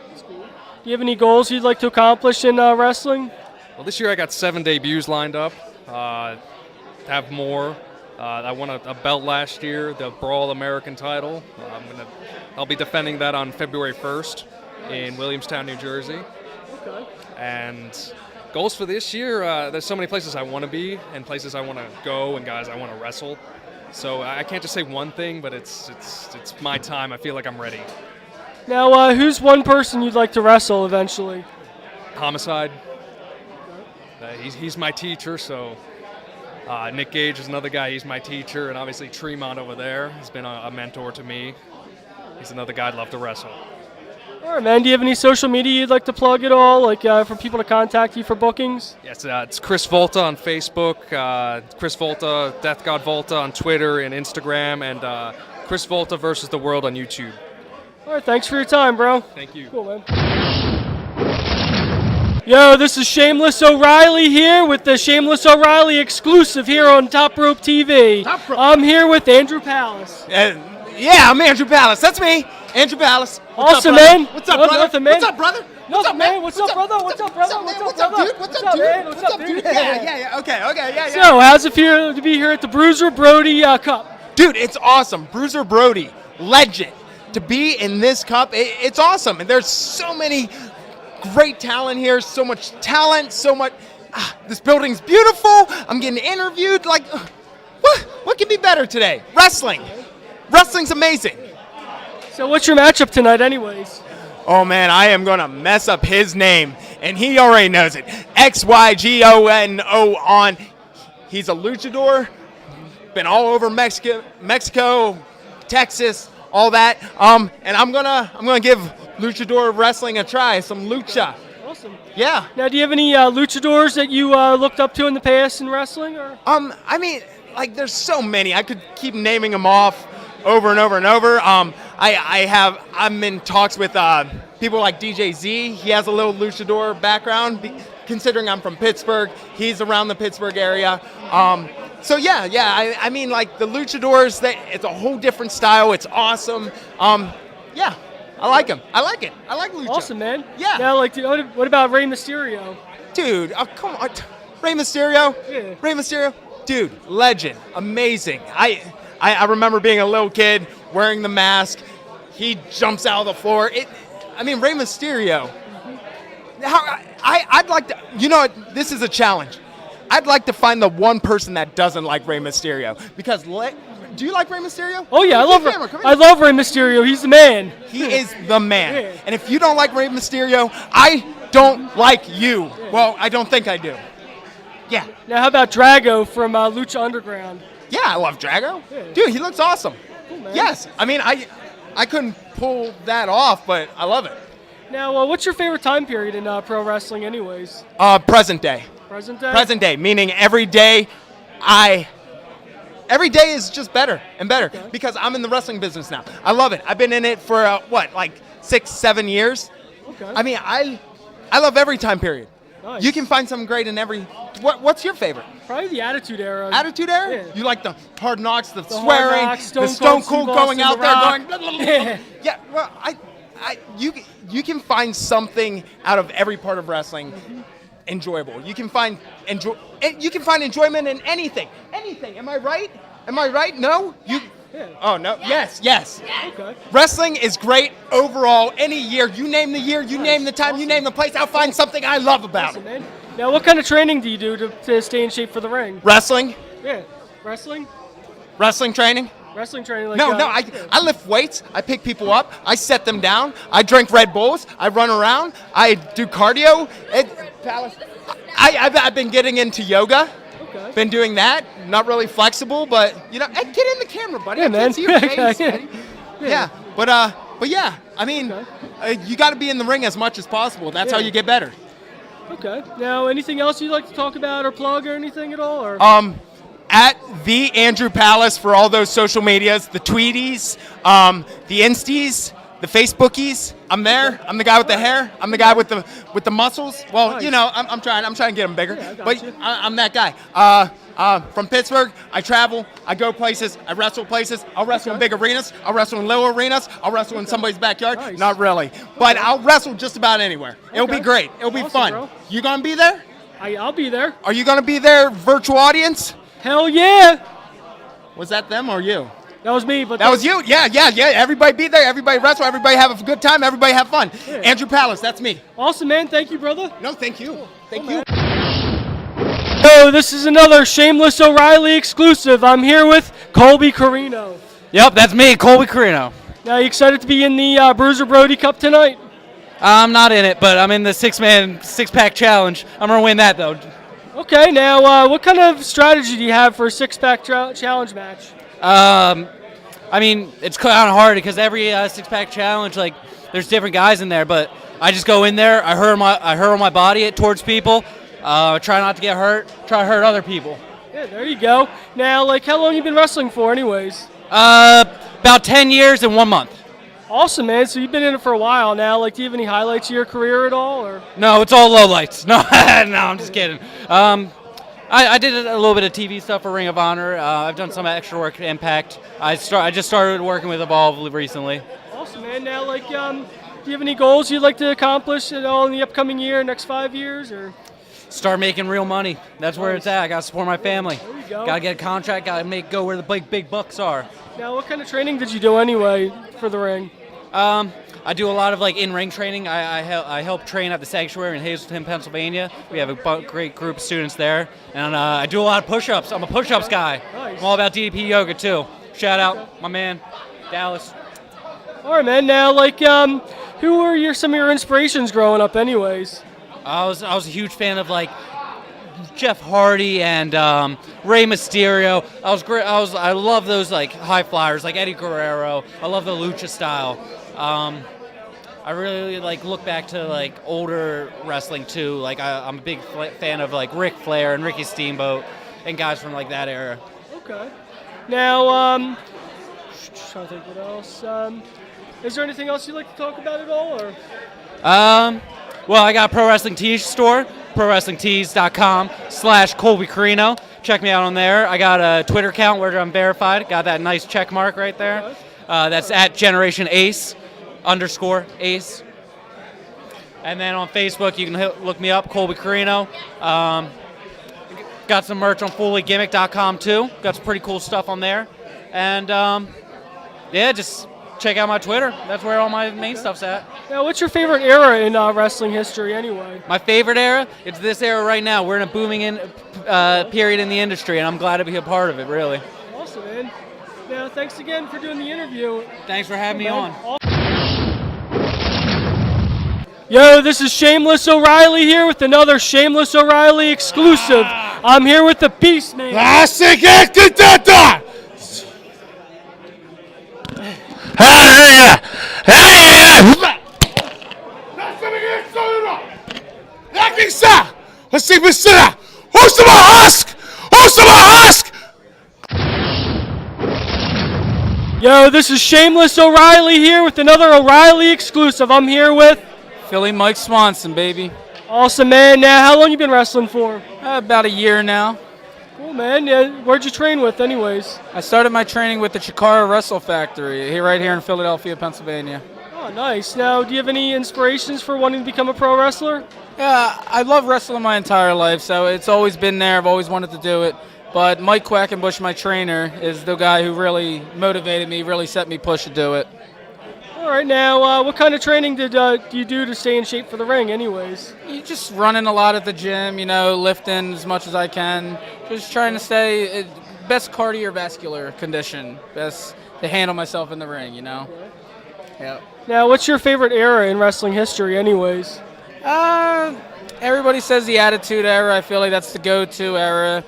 That's cool. Do you have any goals you'd like to accomplish in wrestling? Well, this year I got 7 debuts lined up. Have more. I won a belt last year, the Brawl American title. I'll be defending that on February 1st in Williamstown, New Jersey. Okay. And goals for this year, there's so many places I want to be and places I want to go and guys I want to wrestle. So I can't just say one thing, but it's my time. I feel like I'm ready. Now, who's one person you'd like to wrestle eventually? Homicide. He's my teacher, so Nick Gage is another guy. He's my teacher, and obviously Tremont over there has been a mentor to me. He's another guy I'd love to wrestle. All right, man. Do you have any social media you'd like to plug at all, like for people to contact you for bookings? Yes, it's Chris Volta on Facebook, Chris Volta, Death God Volta on Twitter and Instagram, and Chris Volta versus the World on YouTube. All right, thanks for your time, bro. Thank you. Cool, man. Yo, this is Shameless O'Reilly here with the Shameless O'Reilly exclusive here on Top Rope TV. I'm here with Andrew Palace. Yeah, I'm Andrew Palace. That's me, Andrew Palace. Awesome, man. What's up, brother? Nothing, man. What's up, brother? What's up, man? What's up, brother? What's up, brother? What's up, dude? What's up, dude? What's up, dude? Yeah. Okay, yeah. So, how's it feel to be here at the Bruiser Brody Cup? Dude, it's awesome. Bruiser Brody, legend. To be in this cup, it's awesome. And there's so many great talent here, so much talent, so much. This building's beautiful. I'm getting interviewed. Like, what can be better today? Wrestling. Wrestling's amazing. So, what's your matchup tonight, anyways? Oh, man, I am going to mess up his name, and he already knows it. XYGONO on. He's a luchador. Been all over Mexico, Texas, all that. And I'm gonna give luchador wrestling a try. Some lucha. Awesome. Yeah. Now, do you have any luchadors that you looked up to in the past in wrestling? Or? I mean, like, there's so many. I could keep naming them off over and over and over. I'm in talks with people like DJ Z. He has a little luchador background. Considering I'm from Pittsburgh, he's around the Pittsburgh area. So yeah. I mean, like, the luchadors, it's a whole different style. It's awesome. Yeah, I like him. I like it. I like lucha. Awesome, man. Yeah. Now, like, what about Rey Mysterio? Dude, come on. Rey Mysterio? Yeah. Rey Mysterio? Dude, legend. Amazing. I remember being a little kid wearing the mask. He jumps out of the floor. Rey Mysterio. I'd like to, this is a challenge. I'd like to find the one person that doesn't like Rey Mysterio. Because, do you like Rey Mysterio? Oh, yeah, I love Rey Mysterio. He's the man. He is the man. Yeah. And if you don't like Rey Mysterio, I don't like you. Yeah. Well, I don't think I do. Yeah. Now, how about Drago from Lucha Underground? Yeah, I love Drago. Yeah. Dude, he looks awesome. Cool, man. Yes. I mean, I couldn't pull that off, but I love it. Now, what's your favorite time period in pro wrestling anyways? Present day. Present day? Present day, meaning every day is just better and better because I'm in the wrestling business now. I love it. I've been in it for, 6-7 years? Okay. I mean, I love every time period. Nice. You can find something great in every. What's your favorite? Probably the Attitude Era. Attitude Era? Yeah. You like the Hard Knocks, the Hard swearing, Knocks, the Stone Cold going out there going. Blah, blah, blah, blah. Yeah. Yeah. Well, you can find something out of every part of wrestling enjoyable. You can find enjoyment in anything. Anything. Am I right? Am I right? No? Yeah. Oh, no. Yes. Okay. Wrestling is great overall any year. You name the year, you name the time, you name the place, I'll find something I love about Awesome, it. man. Now, what kind of training do you do to stay in shape for the ring? Wrestling? Yeah. Wrestling? Wrestling training? Wrestling training? Like, No, I lift weights. I pick people up. I set them down. I drink Red Bulls. I run around. I do cardio. I've been getting into yoga. Okay. Been doing that. Not really flexible, but get in the camera, buddy. Yeah, I man. can't see your face, Okay. buddy. Yeah, but yeah. I mean, you got to be in the ring as much as possible. That's how you get better. Okay. Now, anything else you'd like to talk about or plug or anything at all? Or? At the Andrew Palace for all those social medias, the Tweeties, the Insties, the Facebookies. I'm there. I'm the guy with the hair. I'm the guy with the muscles. Well, Nice. I'm trying to get them bigger. Yeah, I got but you. I'm that guy. From Pittsburgh, I travel. I go places. I wrestle places. I'll wrestle in big arenas. I'll wrestle in little arenas. I'll wrestle in somebody's backyard. Nice. Not really, but I'll wrestle just about anywhere. It'll be Okay. great. It'll be Awesome, fun. bro. You gonna be there? I'll be there. Are you gonna be there, virtual audience? Hell yeah! Was that them or you? That was me, but That was you? Yeah. Everybody be there. Everybody wrestle. Everybody have a good time. Everybody have fun. Yeah. Andrew Palace, that's me. Awesome, man. Thank you, brother. No, thank you. Thank you. So this is another Shameless O'Reilly exclusive. I'm here with Colby Carino. Yep, that's me, Colby Carino. Now, you excited to be in the Bruiser Brody Cup tonight? I'm not in it, but I'm in the six-pack challenge. I'm going to win that, though. Okay, now, what kind of strategy do you have for a six-pack challenge match? I mean, it's kind of hard because every six-pack challenge, like, there's different guys in there, but I just go in there, I hurl my body towards people, try not to get hurt, try to hurt other people. Yeah, there you go. Now, like, how long you been wrestling for anyways? About 10 years and 1 month. Awesome, man. So you've been in it for a while now. Like, do you have any highlights of your career at all? Or? No, it's all lowlights. No, no, I'm just kidding. I did a little bit of TV stuff for Ring of Honor. I've done some extra work at Impact. I just started working with Evolve recently. Awesome, man. Now, like, do you have any goals you'd like to accomplish at all in the upcoming year, next 5 years, or? Start making real money. That's where it's at. I got to support my family. There you go. Got to get a contract. Got to go where the big bucks are. Now, what kind of training did you do anyway for the ring? I do a lot of like in-ring training. I help train at the Sanctuary in Hazleton, Pennsylvania. We have a great group of students there, and I do a lot of push-ups. I'm a push-ups guy. Nice. I'm all about DDP yoga too. Shout out my man, Dallas. All right, man. Now, like, who were some of your inspirations growing up, anyways? I was a huge fan of like Jeff Hardy and Rey Mysterio. I love those like high flyers like Eddie Guerrero. I love the lucha style. I really like look back to like older wrestling too. Like I'm a big fan of like Ric Flair and Ricky Steamboat and guys from like that era. Okay. Now, trying to think what else. Is there anything else you'd like to talk about at all, or? Well, I got a Pro Wrestling Tees store, prowrestlingtees.com/Colby Carino. Check me out on there. I got a Twitter account where I'm verified. Got that nice check mark right there. That's at Generation Ace _Ace. And then on Facebook, you can look me up, Colby Carino. Got some merch on FullyGimmick.com too. Got some pretty cool stuff on there. And yeah, just check out my Twitter. That's where all my main stuff's at. Now, what's your favorite era in wrestling history, anyway? My favorite era? It's this era right now. We're in a booming period in the industry, and I'm glad to be a part of it, really. Awesome, man. Now, thanks again for doing the interview. Thanks for having me on. Yo, this is Shameless O'Reilly here with another Shameless O'Reilly exclusive. I'm here with the Beast Man. Yo, this is Shameless O'Reilly here with another O'Reilly exclusive. I'm here with Philly Mike Swanson, baby. Awesome, man. Now, how long you been wrestling for? About a year now. Cool, man. Yeah, where'd you train with, anyways? I started my training with the Chikara Wrestle Factory right here in Philadelphia, Pennsylvania. Oh, nice. Now, do you have any inspirations for wanting to become a pro wrestler? Yeah, I love wrestling my entire life, so it's always been there. I've always wanted to do it. But Mike Quackenbush, my trainer, is the guy who really motivated me, really set me push to do it. All right, now, what kind of training do you do to stay in shape for the ring, anyways? You just running a lot at the gym, lifting as much as I can. Just trying to stay best cardiovascular condition, best to handle myself in the ring, you know. Yep. Now, what's your favorite era in wrestling history, anyways? Everybody says the Attitude Era. I feel like that's the go-to era.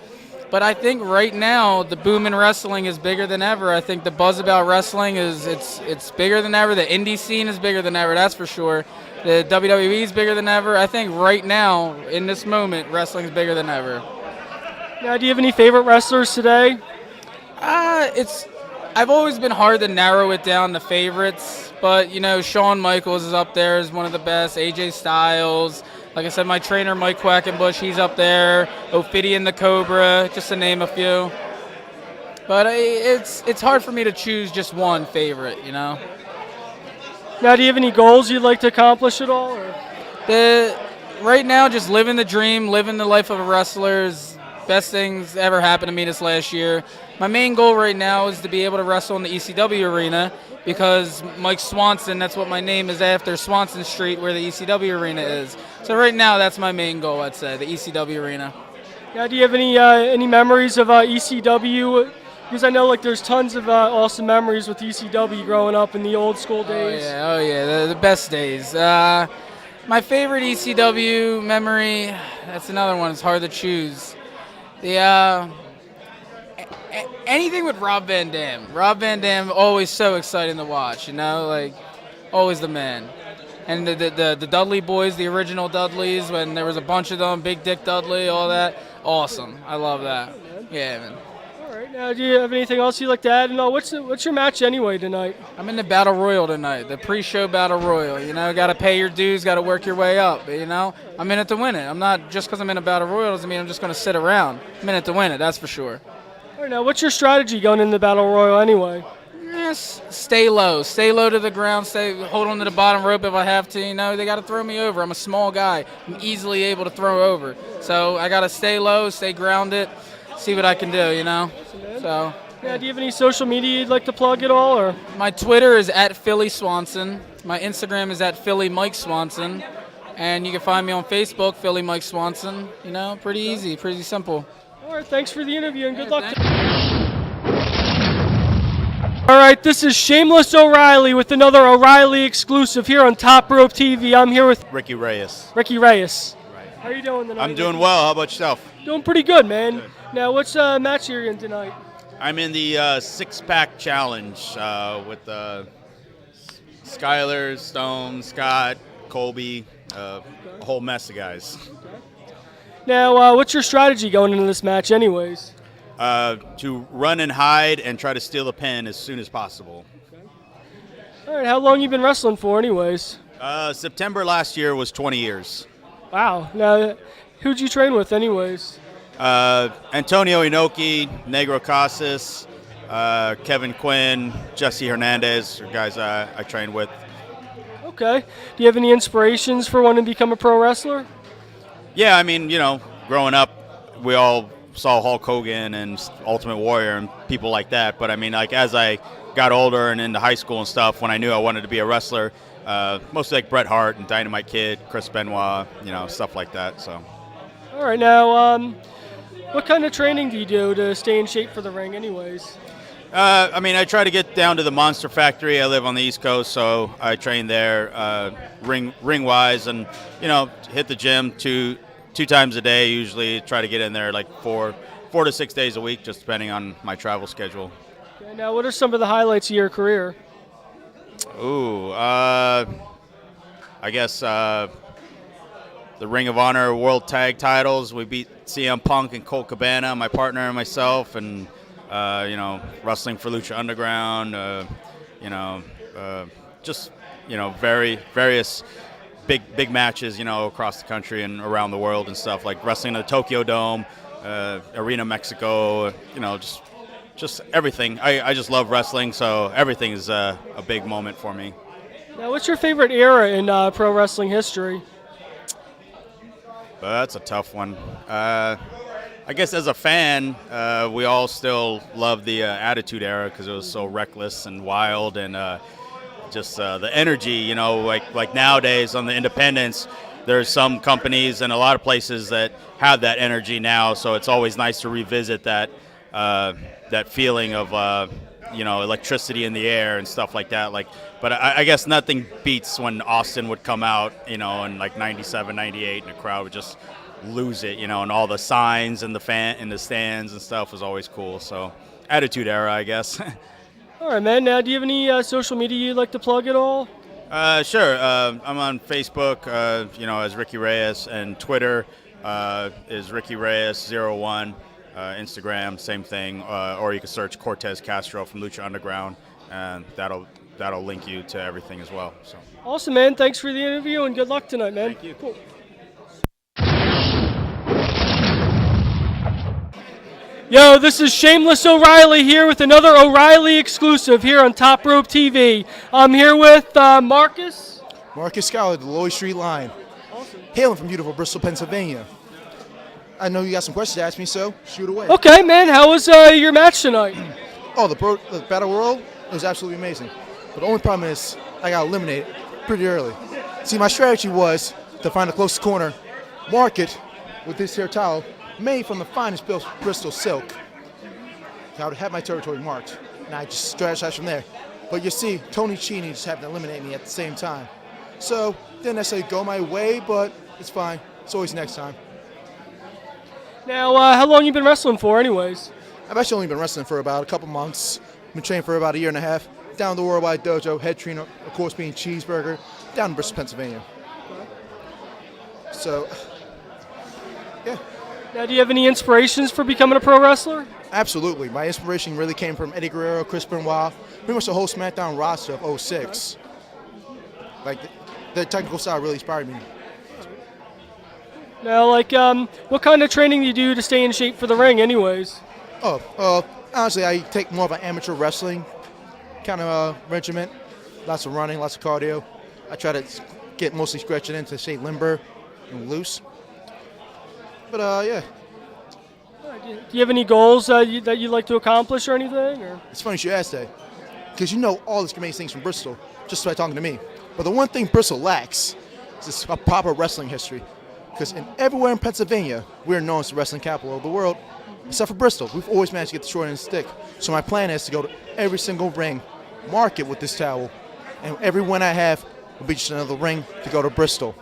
But I think right now the boom in wrestling is bigger than ever. I think the buzz about wrestling it's bigger than ever. The indie scene is bigger than ever, that's for sure. The WWE is bigger than ever. I think right now, in this moment, wrestling is bigger than ever. Now, do you have any favorite wrestlers today? I've always been hard to narrow it down to favorites, but you know, Shawn Michaels is up there as one of the best. AJ Styles. Like I said, my trainer, Mike Quackenbush, he's up there. Ophidian the Cobra, just to name a few. But it's hard for me to choose just one favorite, you know. Now, do you have any goals you'd like to accomplish at all? Or? Right now, just living the dream, living the life of a wrestler is best things ever happened to me this last year. My main goal right now is to be able to wrestle in the ECW arena because Mike Swanson, that's what my name is after, Swanson Street, where the ECW arena is. So right now, that's my main goal, I'd say, the ECW arena. Now, do you have any memories of ECW? Because I know like there's tons of awesome memories with ECW growing up in the old school days. Oh yeah, the best days. My favorite ECW memory, that's another one. It's hard to choose. Anything with Rob Van Dam. Rob Van Dam, always so exciting to watch, you know, like always the man. And the Dudley boys, the original Dudleys, when there was a bunch of them, Big Dick Dudley, all that, awesome. I love that. Yeah, man. All right, now do you have anything else you'd like to add? No, what's your match anyway tonight? I'm in the Battle Royal tonight, the pre-show Battle Royal. You know, got to pay your dues, got to work your way up. You know, I'm in it to win it. I'm not just because I'm in a Battle Royal doesn't mean I'm just going to sit around. I'm in it to win it, that's for sure. All right, now what's your strategy going into the Battle Royal anyway? Yes, stay low to the ground, hold on to the bottom rope if I have to. You know, they got to throw me over. I'm a small guy. I'm easily able to throw over. So I got to stay low, stay grounded, see what I can do, you know. So. Yeah, do you have any social media you'd like to plug at all? Or? My Twitter is @Philly Swanson. My Instagram is @Philly Mike Swanson. And you can find me on Facebook, Philly Mike Swanson. You know, pretty easy, pretty simple. All right, thanks for the interview and good luck. All right, this is Shameless O'Reilly with another O'Reilly exclusive here on Top Rope TV. I'm here with Ricky Reyes. Ricky Reyes. Right. How are you doing tonight? I'm doing well. How about yourself? Doing pretty good, man. Good. Now, what's match you're in tonight? I'm in the six-pack challenge with Skyler, Stone, Scott, Colby, a whole mess of guys. Now, what's your strategy going into this match anyways? To run and hide and try to steal a pin as soon as possible. Okay. All right, how long you been wrestling for anyways? September last year was 20 years. Wow. Now, who'd you train with anyways? Antonio Inoki, Negro Casas, Kevin Quinn, Jesse Hernandez are guys I trained with. Okay. Do you have any inspirations for wanting to become a pro wrestler? Yeah, I mean, you know, growing up, we all saw Hulk Hogan and Ultimate Warrior and people like that. But I mean, like as I got older and into high school and stuff, when I knew I wanted to be a wrestler, mostly like Bret Hart and Dynamite Kid, Chris Benoit, you know, stuff like that. So. All right, now, what kind of training do you do to stay in shape for the ring, anyways? I mean, I try to get down to the Monster Factory. I live on the East Coast, so I train there, ring-wise, and you know, hit the gym two times a day. Usually, try to get in there like four to 6 days a week, just depending on my travel schedule. Okay, now, what are some of the highlights of your career? Ooh, I guess the Ring of Honor World Tag Titles. We beat CM Punk and Colt Cabana, my partner and myself, and you know, wrestling for Lucha Underground. You know, just you know, various big matches, you know, across the country and around the world and stuff, like wrestling in the Tokyo Dome, Arena Mexico, you know, just everything. I just love wrestling, so everything is a big moment for me. Now, what's your favorite era in pro wrestling history? That's a tough one. I guess as a fan, we all still love the Attitude Era because it was so reckless and wild and just the energy, you know, like nowadays on the independents, there's some companies and a lot of places that have that energy now, so it's always nice to revisit that. that feeling of electricity in the air and stuff like that. But I guess nothing beats when Austin would come out, in like 97, 98, and the crowd would just lose it, and all the signs and the stands and stuff was always cool. So Attitude Era, I guess. All right, man. Now, do you have any social media you'd like to plug at all? Sure. I'm on Facebook, as Ricky Reyes, and Twitter is Ricky Reyes01. Instagram, same thing. Or you can search Cortez Castro from Lucha Underground, and that'll link you to everything as well. So. Awesome, man. Thanks for the interview, and good luck tonight, man. Thank you. Cool. Yo, this is Shameless O'Reilly here with another O'Reilly exclusive here on Top Rope TV. I'm here with Marcus. Marcus Scholar, the Lloyd Street Line. Awesome. Hailing from beautiful Bristol, Pennsylvania. I know you got some questions to ask me, so shoot away. Okay, man. How was your match tonight? The Battle Royal was absolutely amazing. But the only problem is I got eliminated pretty early. See, my strategy was to find the closest corner, mark it with this here towel, made from the finest Bristol silk. I would have my territory marked, and I just strategized from there. But you see, Tony Cheney just happened to eliminate me at the same time. So, didn't necessarily go my way, but it's fine. It's always next time. Now, how long you been wrestling for, anyways? I've actually only been wrestling for about a couple months. Been training for about a year and a half. Down the Worldwide Dojo, head trainer, of course, being Cheeseburger, down in Bristol, Pennsylvania. So, yeah. Now, do you have any inspirations for becoming a pro wrestler? Absolutely. My inspiration really came from Eddie Guerrero, Chris Benoit, pretty much the whole SmackDown roster of 06. Like, the technical style really inspired me. Now, what kind of training do you do to stay in shape for the ring, anyways? Honestly, I take more of an amateur wrestling kind of regiment. Lots of running, lots of cardio. I try to get mostly stretching in to stay limber and loose. But, yeah. Do you have any goals that you'd like to accomplish or anything? Or? It's funny you should ask that, because you know all these amazing things from Bristol just by talking to me. But the one thing Bristol lacks is a proper wrestling history. Because everywhere in Pennsylvania, we're known as the wrestling capital of the world, except for Bristol. We've always managed to get the short end of the stick. So my plan is to go to every single ring, mark it with this towel, and every win I have will be just another ring to go to Bristol.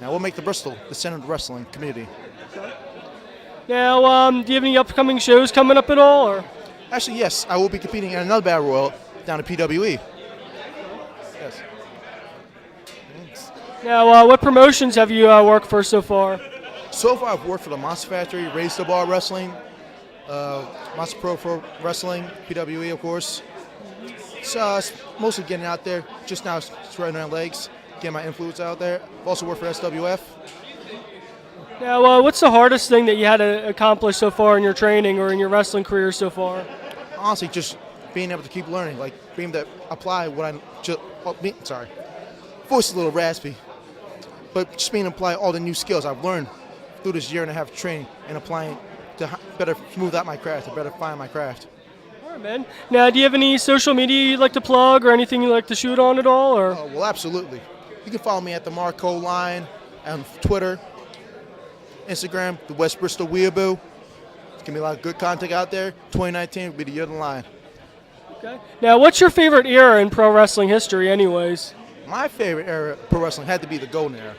Now, we'll make the Bristol the center of the wrestling community. Now, do you have any upcoming shows coming up at all? Or? Actually, yes. I will be competing in another Battle Royal down at PWE. Yes. Now, what promotions have you worked for so far? So far, I've worked for the Monster Factory, Raise the Bar Wrestling, Monster Pro Wrestling, PWE, of course. So it's mostly getting out there. Just now, spreading my legs, getting my influence out there. I've also worked for SWF. Now, what's the hardest thing that you had to accomplish so far in your training or in your wrestling career so far? Honestly, just being able to keep learning, like being able to apply what I'm just. Sorry, voice is a little raspy, but just being able to apply all the new skills I've learned through this year and a half of training and applying to better smooth out my craft, to better find my craft. All right, man. Now, do you have any social media you'd like to plug or anything you'd like to shoot on at all? Or? Well, absolutely. You can follow me at the Marco Line on Twitter, Instagram, the West Bristol Weeaboo. There's going to be a lot of good content out there. 2019 will be the year of the line. Okay. Now, what's your favorite era in pro wrestling history, anyways? My favorite era of pro wrestling had to be the golden era.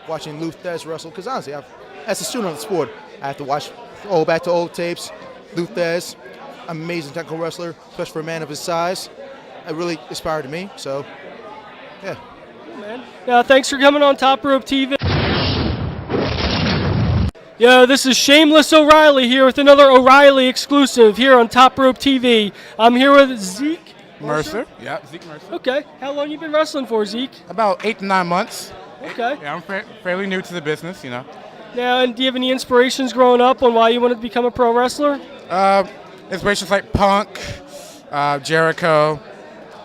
Watching Luthez wrestle, because honestly, as a student of the sport, I have to watch back to old tapes. Luthez, amazing technical wrestler, especially for a man of his size. It really inspired me, so, yeah. Man. Now, thanks for coming on Top Rope TV. Yo, this is Shameless O'Reilly here with another O'Reilly exclusive here on Top Rope TV. I'm here with Zeke Mercer. Yeah, Zeke Mercer. Okay. How long you been wrestling for, Zeke? About 8 to 9 months. Okay. Yeah, I'm fairly new to the business, you know. Now, and do you have any inspirations growing up on why you wanted to become a pro wrestler? Inspirations like Punk, Jericho,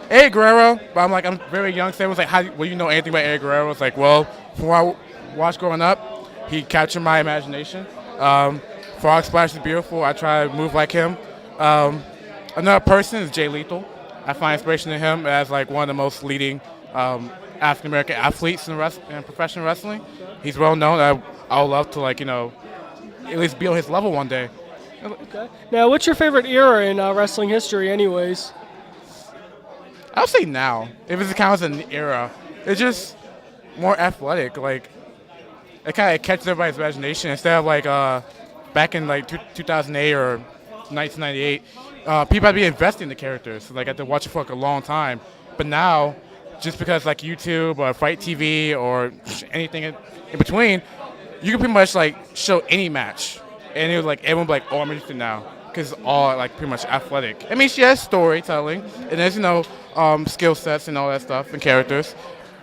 Eddie Guerrero. But I'm very young, so everyone's like, will you know anything about Eddie Guerrero? It's like, well, from what I watched growing up, he captured my imagination. Frog Splash is beautiful. I try to move like him. Another person is Jay Lethal. I find inspiration in him as like one of the most leading African American athletes in professional wrestling. He's well known. I would love to at least be on his level one day. Okay. Now, what's your favorite era in wrestling history, anyways? I'll say now. If it counts as an era, it's just more athletic. Like it kind of catches everybody's imagination instead of like back in like 2008 or 1998. People had to be investing in the characters. Like had to watch it for like a long time. But now, just because like YouTube or Fight TV or anything in between, you can pretty much like show any match, and it was like everyone would be like, oh, I'm interested now, because it's all like pretty much athletic. I mean, she has storytelling, and there's skill sets and all that stuff and characters,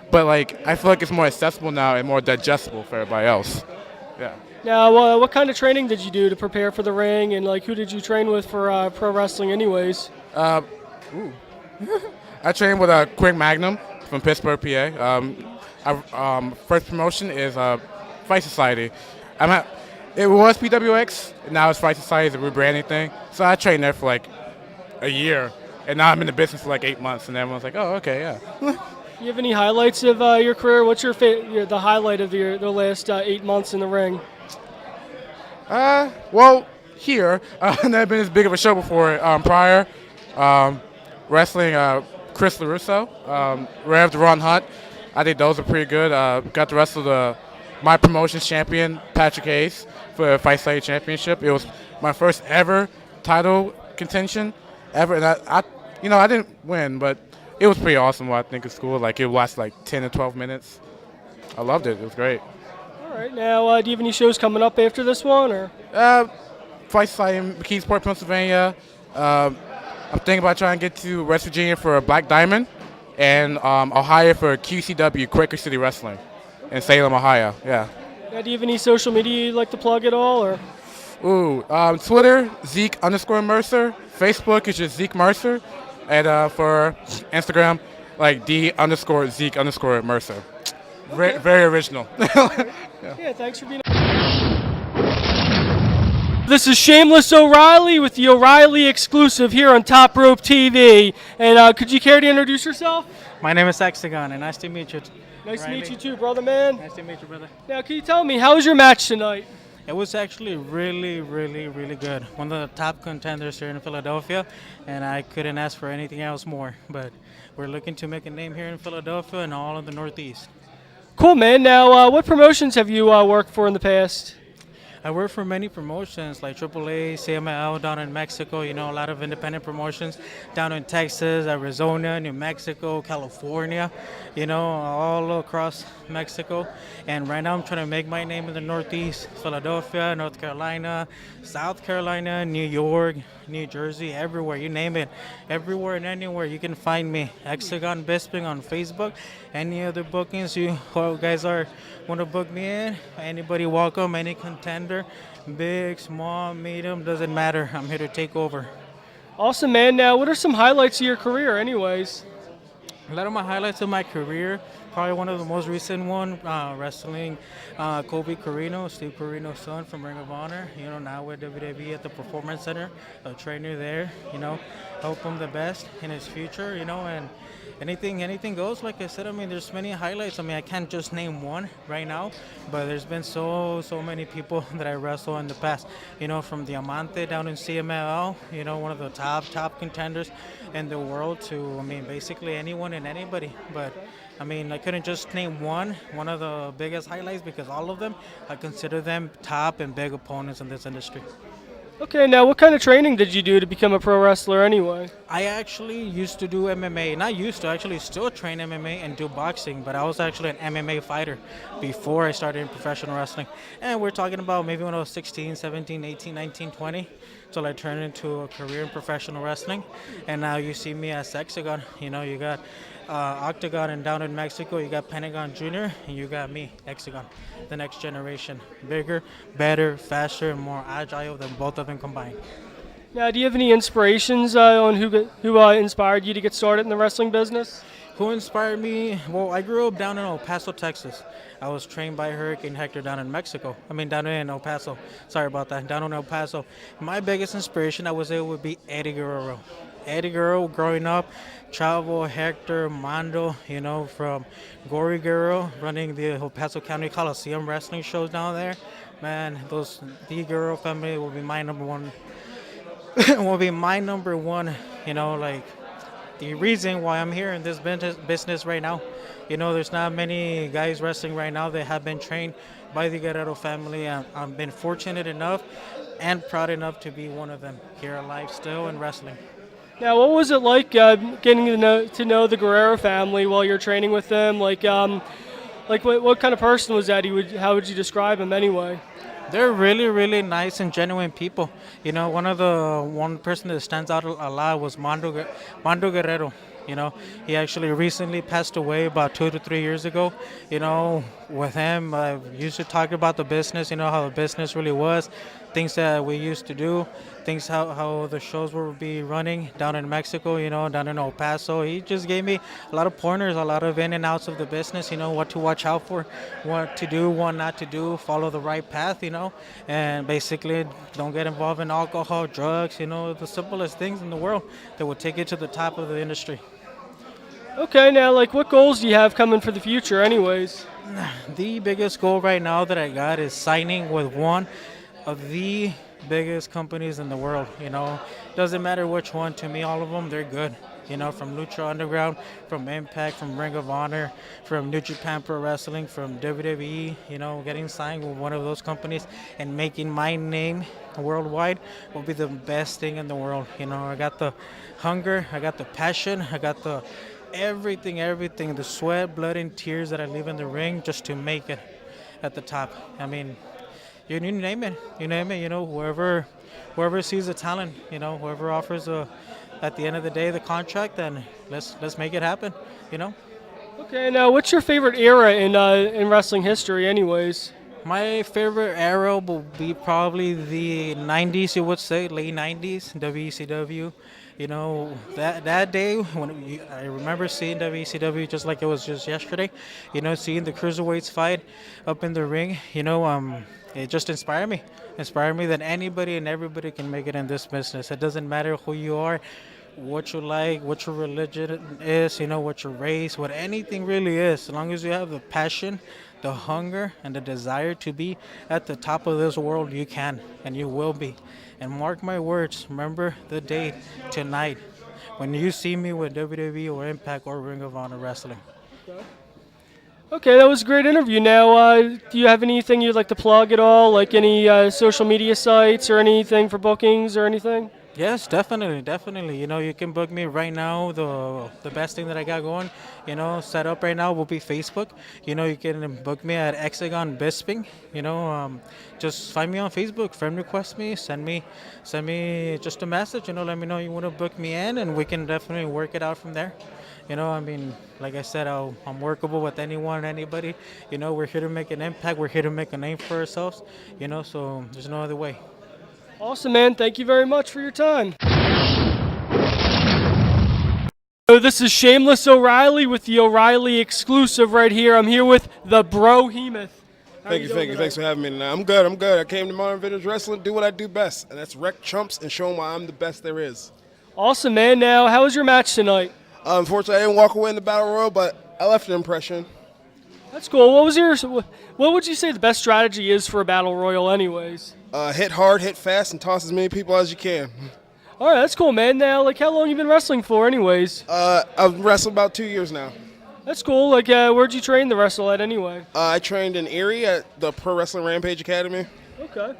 but like I feel like it's more accessible now and more digestible for everybody else. Yeah. Now, what kind of training did you do to prepare for the ring, and like who did you train with for pro wrestling, anyways? I trained with Quick Magnum from Pittsburgh, PA. First promotion is Fight Society. It was PWX, now it's Fight Society, it's a rebranding thing. So I trained there for like a year, and now I'm in the business for like 8 months, and everyone's like, oh, okay, yeah. Do you have any highlights of your career? What's the highlight of the last 8 months in the ring? Well, here, I've never been as big of a show before. Prior, wrestling Chris LaRusso, Rev Ron Hunt. I think those are pretty good. Got to wrestle my promotions champion, Patrick Hayes, for the Fight Society Championship. It was my first ever title contention ever, and I didn't win, but it was pretty awesome. I think it's cool. Like it lasted like 10 to 12 minutes. I loved it. It was great. All right. Now, do you have any shows coming up after this one, or? Fight Society in McKeesport, Pennsylvania. I'm thinking about trying to get to West Virginia for Black Diamond, and Ohio for QCW, Quaker City Wrestling, in Salem, Ohio. Yeah. Now, do you have any social media you'd like to plug at all, or? Twitter, Zeke_Mercer. Facebook is just Zeke Mercer. And for Instagram, like D_Zeke_Mercer. Okay. Very original. Yeah, thanks for being. This is Shameless O'Reilly with the O'Reilly exclusive here on Top Rope TV. And could you care to introduce yourself? My name is Hexagon, and nice to meet you. Nice to meet you too, brother man. Nice to meet you, brother. Now, can you tell me, how was your match tonight? It was actually really, really, really good. One of the top contenders here in Philadelphia, and I couldn't ask for anything else more. But we're looking to make a name here in Philadelphia and all of the Northeast. Cool, man. Now, what promotions have you worked for in the past? I work for many promotions like AAA, CML down in Mexico, a lot of independent promotions down in Texas, Arizona, New Mexico, California, all across Mexico. And right now I'm trying to make my name in the Northeast, Philadelphia, North Carolina, South Carolina, New York, New Jersey, everywhere, you name it. Everywhere and anywhere you can find me. Hexagon Bisping on Facebook. Any other bookings you guys want to book me in, anybody welcome, any contender, big, small, medium, doesn't matter. I'm here to take over. Awesome, man. Now, what are some highlights of your career, anyways? A lot of my highlights of my career, probably one of the most recent one, wrestling Colby Carino, Steve Carino's son from Ring of Honor, now with WWE at the Performance Center, a trainer there, hope him the best in his future, and anything goes. Like I said, there's many highlights. I can't just name one right now, but there's been so many people that I wrestled in the past. From Diamante down in CMLL, one of the top contenders in the world, to basically anyone and anybody. But I couldn't just name one of the biggest highlights, because all of them, I consider them top and big opponents in this industry. Okay, now what kind of training did you do to become a pro wrestler anyway? I actually used to do MMA. Not used to, actually still train MMA and do boxing, but I was actually an MMA fighter before I started in professional wrestling. And we're talking about maybe when I was 16, 17, 18, 19, 20, till I turned into a career in professional wrestling. And now you see me as Hexagon. You got Octagon, and down in Mexico you got Pentagon Jr., and you got me, Hexagon, the next generation. Bigger, better, faster, and more agile than both of them combined. Now, do you have any inspirations on who inspired you to get started in the wrestling business? Who inspired me? Well, I grew up down in El Paso, Texas. I was trained by Hurricane Hector down in Mexico. Down in El Paso. Sorry about that. Down in El Paso. My biggest inspiration, I would say, would be Eddie Guerrero. Eddie Guerrero, growing up, Chavo, Hector, Mando, from Gory Guerrero, running the El Paso County Coliseum wrestling shows down there. Man, the Guerrero family will be my number one. Will be my number one. You know, like the reason why I'm here in this business right now. You know, there's not many guys wrestling right now that have been trained by the Guerrero family. I've been fortunate enough and proud enough to be one of them here alive still in wrestling. Now, what was it like getting to know the Guerrero family while you're training with them? Like what kind of person was that? How would you describe him anyway? They're really, really nice and genuine people. You know, one person that stands out a lot was Mondo Guerrero. You know, he actually recently passed away about 2 to 3 years ago. You know, with him, I used to talk about the business, you know, how the business really was, things that we used to do, things how the shows will be running down in Mexico, you know, down in El Paso. He just gave me a lot of pointers, a lot of in and outs of the business, you know, what to watch out for, what to do, what not to do, follow the right path, you know, and basically don't get involved in alcohol, drugs, you know, the simplest things in the world that will take you to the top of the industry. Okay, now, like, what goals do you have coming for the future anyways? The biggest goal right now that I got is signing with one of the biggest companies in the world. You know, doesn't matter which one. To me, all of them, they're good. You know, from Lucha Underground, from Impact, from Ring of Honor, from New Japan Pro Wrestling, from WWE, you know, getting signed with one of those companies and making my name worldwide will be the best thing in the world. You know, I got the hunger, I got the passion, I got the everything, the sweat, blood, and tears that I leave in the ring just to make it at the top. I mean, you name it, you know, whoever sees the talent, you know, whoever offers at the end of the day the contract, then let's make it happen, you know. Okay, now what's your favorite era in wrestling history anyways? My favorite era will be probably the 90s, you would say, late 90s, WCW. You know, that day when I remember seeing WCW just like it was just yesterday. You know, seeing the cruiserweights fight up in the ring. You know, it just inspired me. Inspired me that anybody and everybody can make it in this business. It doesn't matter who you are, what you like, what your religion is. You know, what your race, what anything really is. As long as you have the passion, the hunger, and the desire to be at the top of this world, you can, and you will be. And mark my words, remember the date tonight when you see me with WWE or Impact or Ring of Honor Wrestling. Okay, that was a great interview. Now, do you have anything you'd like to plug at all, like any social media sites or anything for bookings or anything? Yes, definitely. You know, you can book me right now. The best thing that I got going, you know, set up right now will be Facebook. You know, you can book me at Hexagon Bisping. You know, just find me on Facebook, friend request me, send me just a message. You know, let me know you want to book me in, and we can definitely work it out from there. You know, I mean, like I said, I'm workable with anyone, anybody. You know, we're here to make an impact. We're here to make a name for ourselves. You know, so there's no other way. Awesome, man. Thank you very much for your time. So this is Shameless O'Reilly with the O'Reilly exclusive right here. I'm here with the Brohemoth. Thank you. Thanks for having me tonight. I'm good. I came to Modern Vintage Wrestling to do what I do best, and that's wreck chumps and show them why I'm the best there is. Awesome, man. Now, how was your match tonight? Unfortunately, I didn't walk away in the Battle Royal, but I left an impression. That's cool. What would you say the best strategy is for a Battle Royal anyways? Hit hard, hit fast, and toss as many people as you can. All right, that's cool, man. Now, like, how long you been wrestling for anyways? I've wrestled about 2 years now. That's cool. Like, where'd you train to wrestle at anyway? I trained in Erie at the Pro Wrestling Rampage Academy. Okay.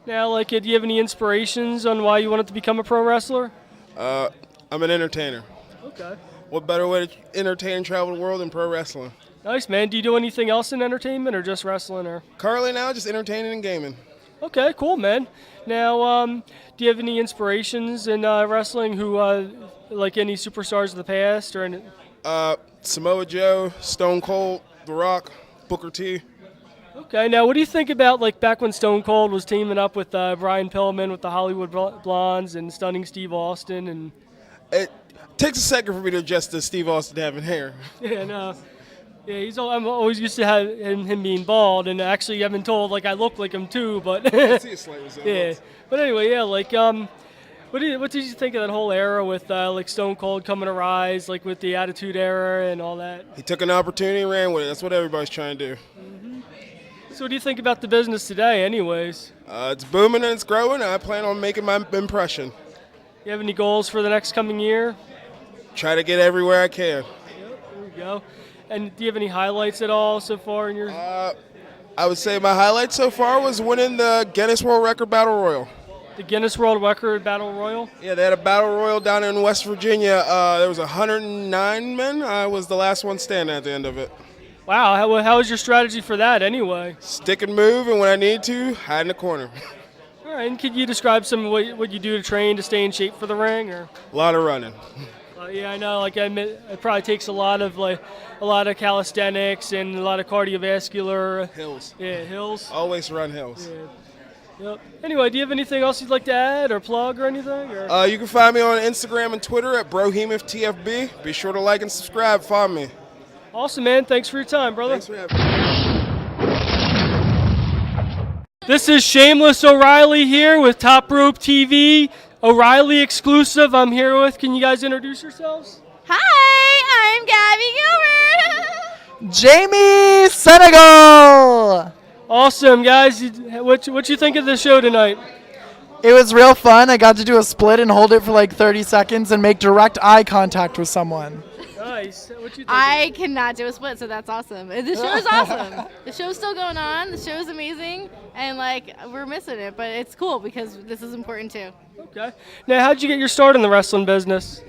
Now, like, do you have any inspirations on why you wanted to become a pro wrestler? I'm an entertainer. Okay. What better way to entertain and travel the world than pro wrestling? Nice, man. Do you do anything else in entertainment or just wrestling? Or Currently now, just entertaining and gaming. Okay, cool, man. Now, do you have any inspirations in wrestling who, like any superstars of the past or any? Samoa Joe, Stone Cold, The Rock, Booker T. Okay, now what do you think about like back when Stone Cold was teaming up with Brian Pillman with the Hollywood Blondes and Stunning Steve Austin and? It takes a second for me to adjust to Steve Austin having hair. Yeah, no. Yeah, I'm always used to him being bald, and actually I've been told like I look like him too, but I see a slight resemblance. Yeah. But anyway, yeah, like what did you think of that whole era with like Stone Cold coming to Rise, like with the Attitude Era and all that? He took an opportunity and ran with it. That's what everybody's trying to do. So what do you think about the business today, anyways? It's booming and it's growing, and I plan on making my impression. You have any goals for the next coming year? Try to get everywhere I can. There we go. And do you have any highlights at all so far in your? I would say my highlight so far was winning the Guinness World Record Battle Royal. The Guinness World Record Battle Royal? Yeah, they had a battle royal down in West Virginia. There was 109 men. I was the last one standing at the end of it. Wow, how was your strategy for that anyway? Stick and move, and when I need to, hide in the corner. All right, and could you describe some of what you do to train to stay in shape for the ring? Or? A lot of running. Yeah, I know. Like I admit, it probably takes a lot of calisthenics and a lot of cardiovascular. Hills. Yeah, hills. Always run hills. Yeah. Yep. Anyway, do you have anything else you'd like to add or plug or anything? Or? You can find me on Instagram and Twitter at BroHemifTFB. Be sure to like and subscribe. Follow me. Awesome, man. Thanks for your time, brother. Thanks for having me. This is Shameless O'Reilly here with Top Rope TV, O'Reilly exclusive. I'm here with. Can you guys introduce yourselves? Hi, I'm Gabby Gilbert. Jamie Senegal. Awesome, guys. What you think of the show tonight? It was real fun. I got to do a split and hold it for like 30 seconds and make direct eye contact with someone. Nice. What you think? I cannot do a split, so that's awesome. The show is awesome. The show's still going on. The show's amazing, and like we're missing it, but it's cool because this is important too. Okay. Now, how'd you get your start in the wrestling business?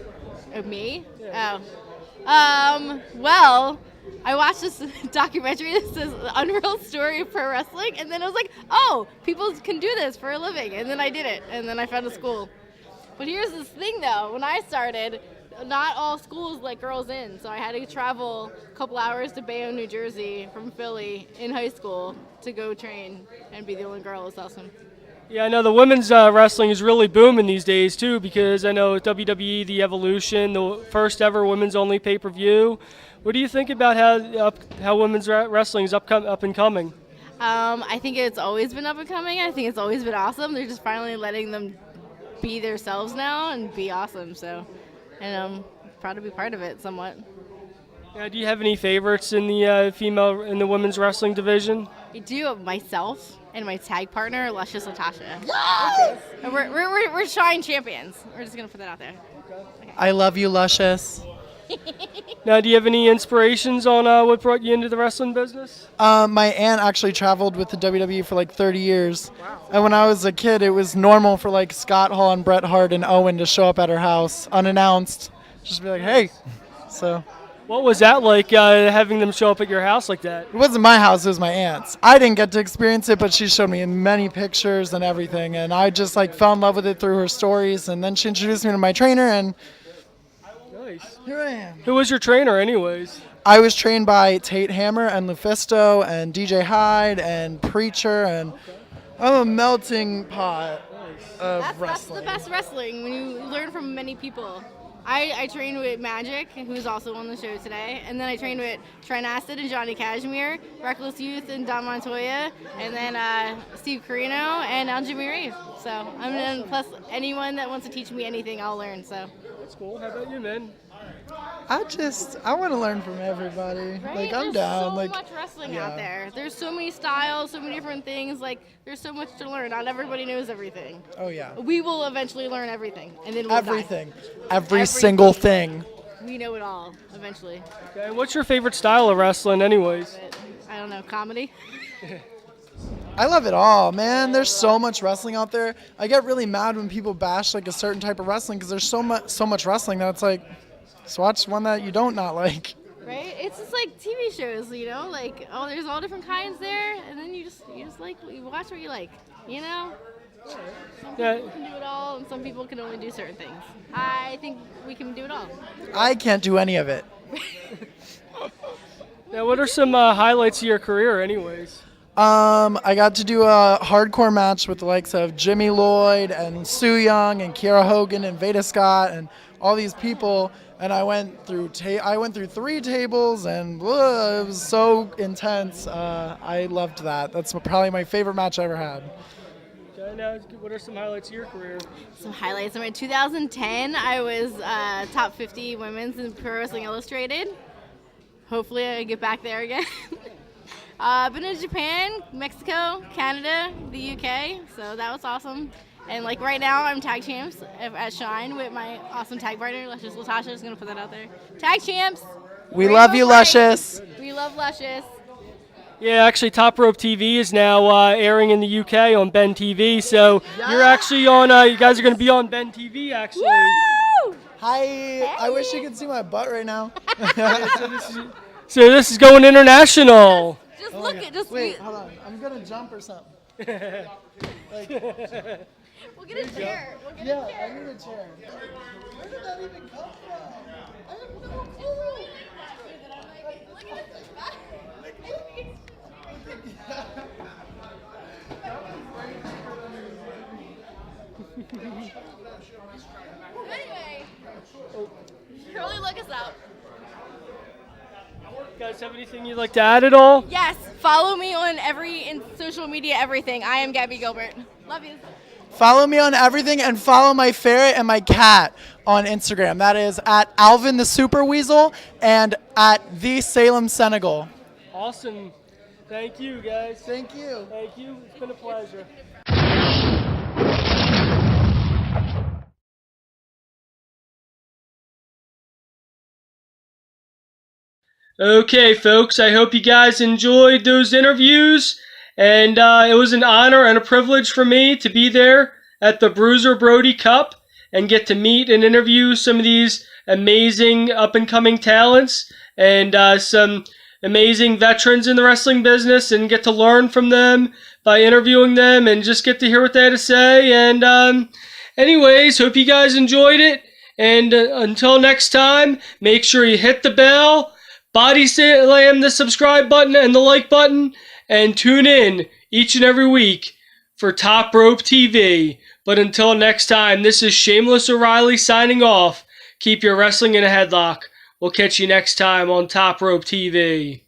Me? Yeah. Oh. Well, I watched this documentary that says the unreal story of pro wrestling, and then I was like, oh, people can do this for a living, and then I did it, and then I found a school. But here's this thing though, when I started, not all schools let girls in, so I had to travel a couple hours to Bayonne, New Jersey from Philly in high school to go train and be the only girl. It was awesome. Yeah, I know the women's wrestling is really booming these days too, because I know WWE, The Evolution, the first ever women's only pay-per-view. What do you think about how women's wrestling is up and coming? I think it's always been up and coming. I think it's always been awesome. They're just finally letting them be themselves now and be awesome. So, and I'm proud to be part of it somewhat. Yeah, do you have any favorites in the women's wrestling division? I do. Myself and my tag partner, Luscious Latasha. Yes! And we're shine champions. We're just gonna put that out there. Okay. I love you, Luscious. Now, do you have any inspirations on what brought you into the wrestling business? My aunt actually traveled with the WWE for like 30 years. Wow. And when I was a kid, it was normal for like Scott Hall and Bret Hart and Owen to show up at her house unannounced. Just be like, hey. So. What was that like, having them show up at your house like that? It wasn't my house, it was my aunt's. I didn't get to experience it, but she showed me many pictures and everything. And I just like fell in love with it through her stories. And then she introduced me to my trainer, and nice. Here I am. Who was your trainer anyways? I was trained by Tate Hammer and Lufisto and DJ Hyde and Preacher, and I'm a melting pot of wrestling. That's the best wrestling, when you learn from many people. I trained with Magic, who's also on the show today, and then I trained with Trent Acid and Johnny Kashmere, Reckless Youth and Don Montoya, and then Steve Carino and Aljamain Reeve. So plus anyone that wants to teach me anything, I'll learn. So that's cool. How about you, man? I want to learn from everybody. Right? Like I'm There's down. so much wrestling out there. There's so many styles, so many different things. Like there's so much to learn. Not everybody knows everything. Oh yeah. We will eventually learn everything, and then we'll everything. Die. Every single thing. We know it all eventually. Okay. What's your favorite style of wrestling, anyways? I don't know, comedy. I love it all, man. There's so much wrestling out there. I get really mad when people bash like a certain type of wrestling because there's so much wrestling that it's like, just watch one that you don't not like. Right? It's just like TV shows, you know, like there's all different kinds there, and then you just like you watch what you like, you know. Some people can do it all, and some people can only do certain things. I think we can do it all. I can't do any of it. Now, what are some highlights of your career, anyways? I got to do a hardcore match with the likes of Jimmy Lloyd and Sue Young and Kiera Hogan and Veda Scott and all these people, and I went through 3 tables, and it was so intense. I loved that. That's probably my favorite match I ever had. Okay, now what are some highlights of your career? Some highlights. In 2010, I was top 50 women's in Pro Wrestling Illustrated. Hopefully I get back there again. Been to Japan, Mexico, Canada, the UK, so that was awesome. And like right now, I'm tag champs at Shine with my awesome tag partner, Luscious Latasha. Just gonna put that out there. Tag champs. We love you, Luscious. We love Luscious. Yeah, actually, Top Rope TV is now airing in the UK on Ben TV. So you're actually on. You guys are going to be on Ben TV, actually. Woo! Hi. I wish you could see my butt right now. So this is going international. Just look at just wait. Hold on. I'm gonna jump or something. Like, we'll get a chair. We'll get yeah, a chair. I need a chair. Where did that even come from? I have no clue. Look at this. Anyway, Curly, look us up. You guys have anything you'd like to add at all? Yes, follow me on in social media, everything. I am Gabby Gilbert. Love you. Follow me on everything and follow my ferret and my cat on Instagram. That is at Alvin the Super Weasel and at the Salem Senegal. Awesome. Thank you, guys. Thank you. Thank you. It's been a pleasure. Okay, folks, I hope you guys enjoyed those interviews, and it was an honor and a privilege for me to be there at the Bruiser Brody Cup and get to meet and interview some of these amazing up-and-coming talents and some amazing veterans in the wrestling business and get to learn from them by interviewing them and just get to hear what they had to say. And anyways, hope you guys enjoyed it, and until next time, make sure you hit the bell, body slam the subscribe button and the like button, and tune in each and every week for Top Rope TV. But until next time, this is Shameless O'Reilly signing off. Keep your wrestling in a headlock. We'll catch you next time on Top Rope TV.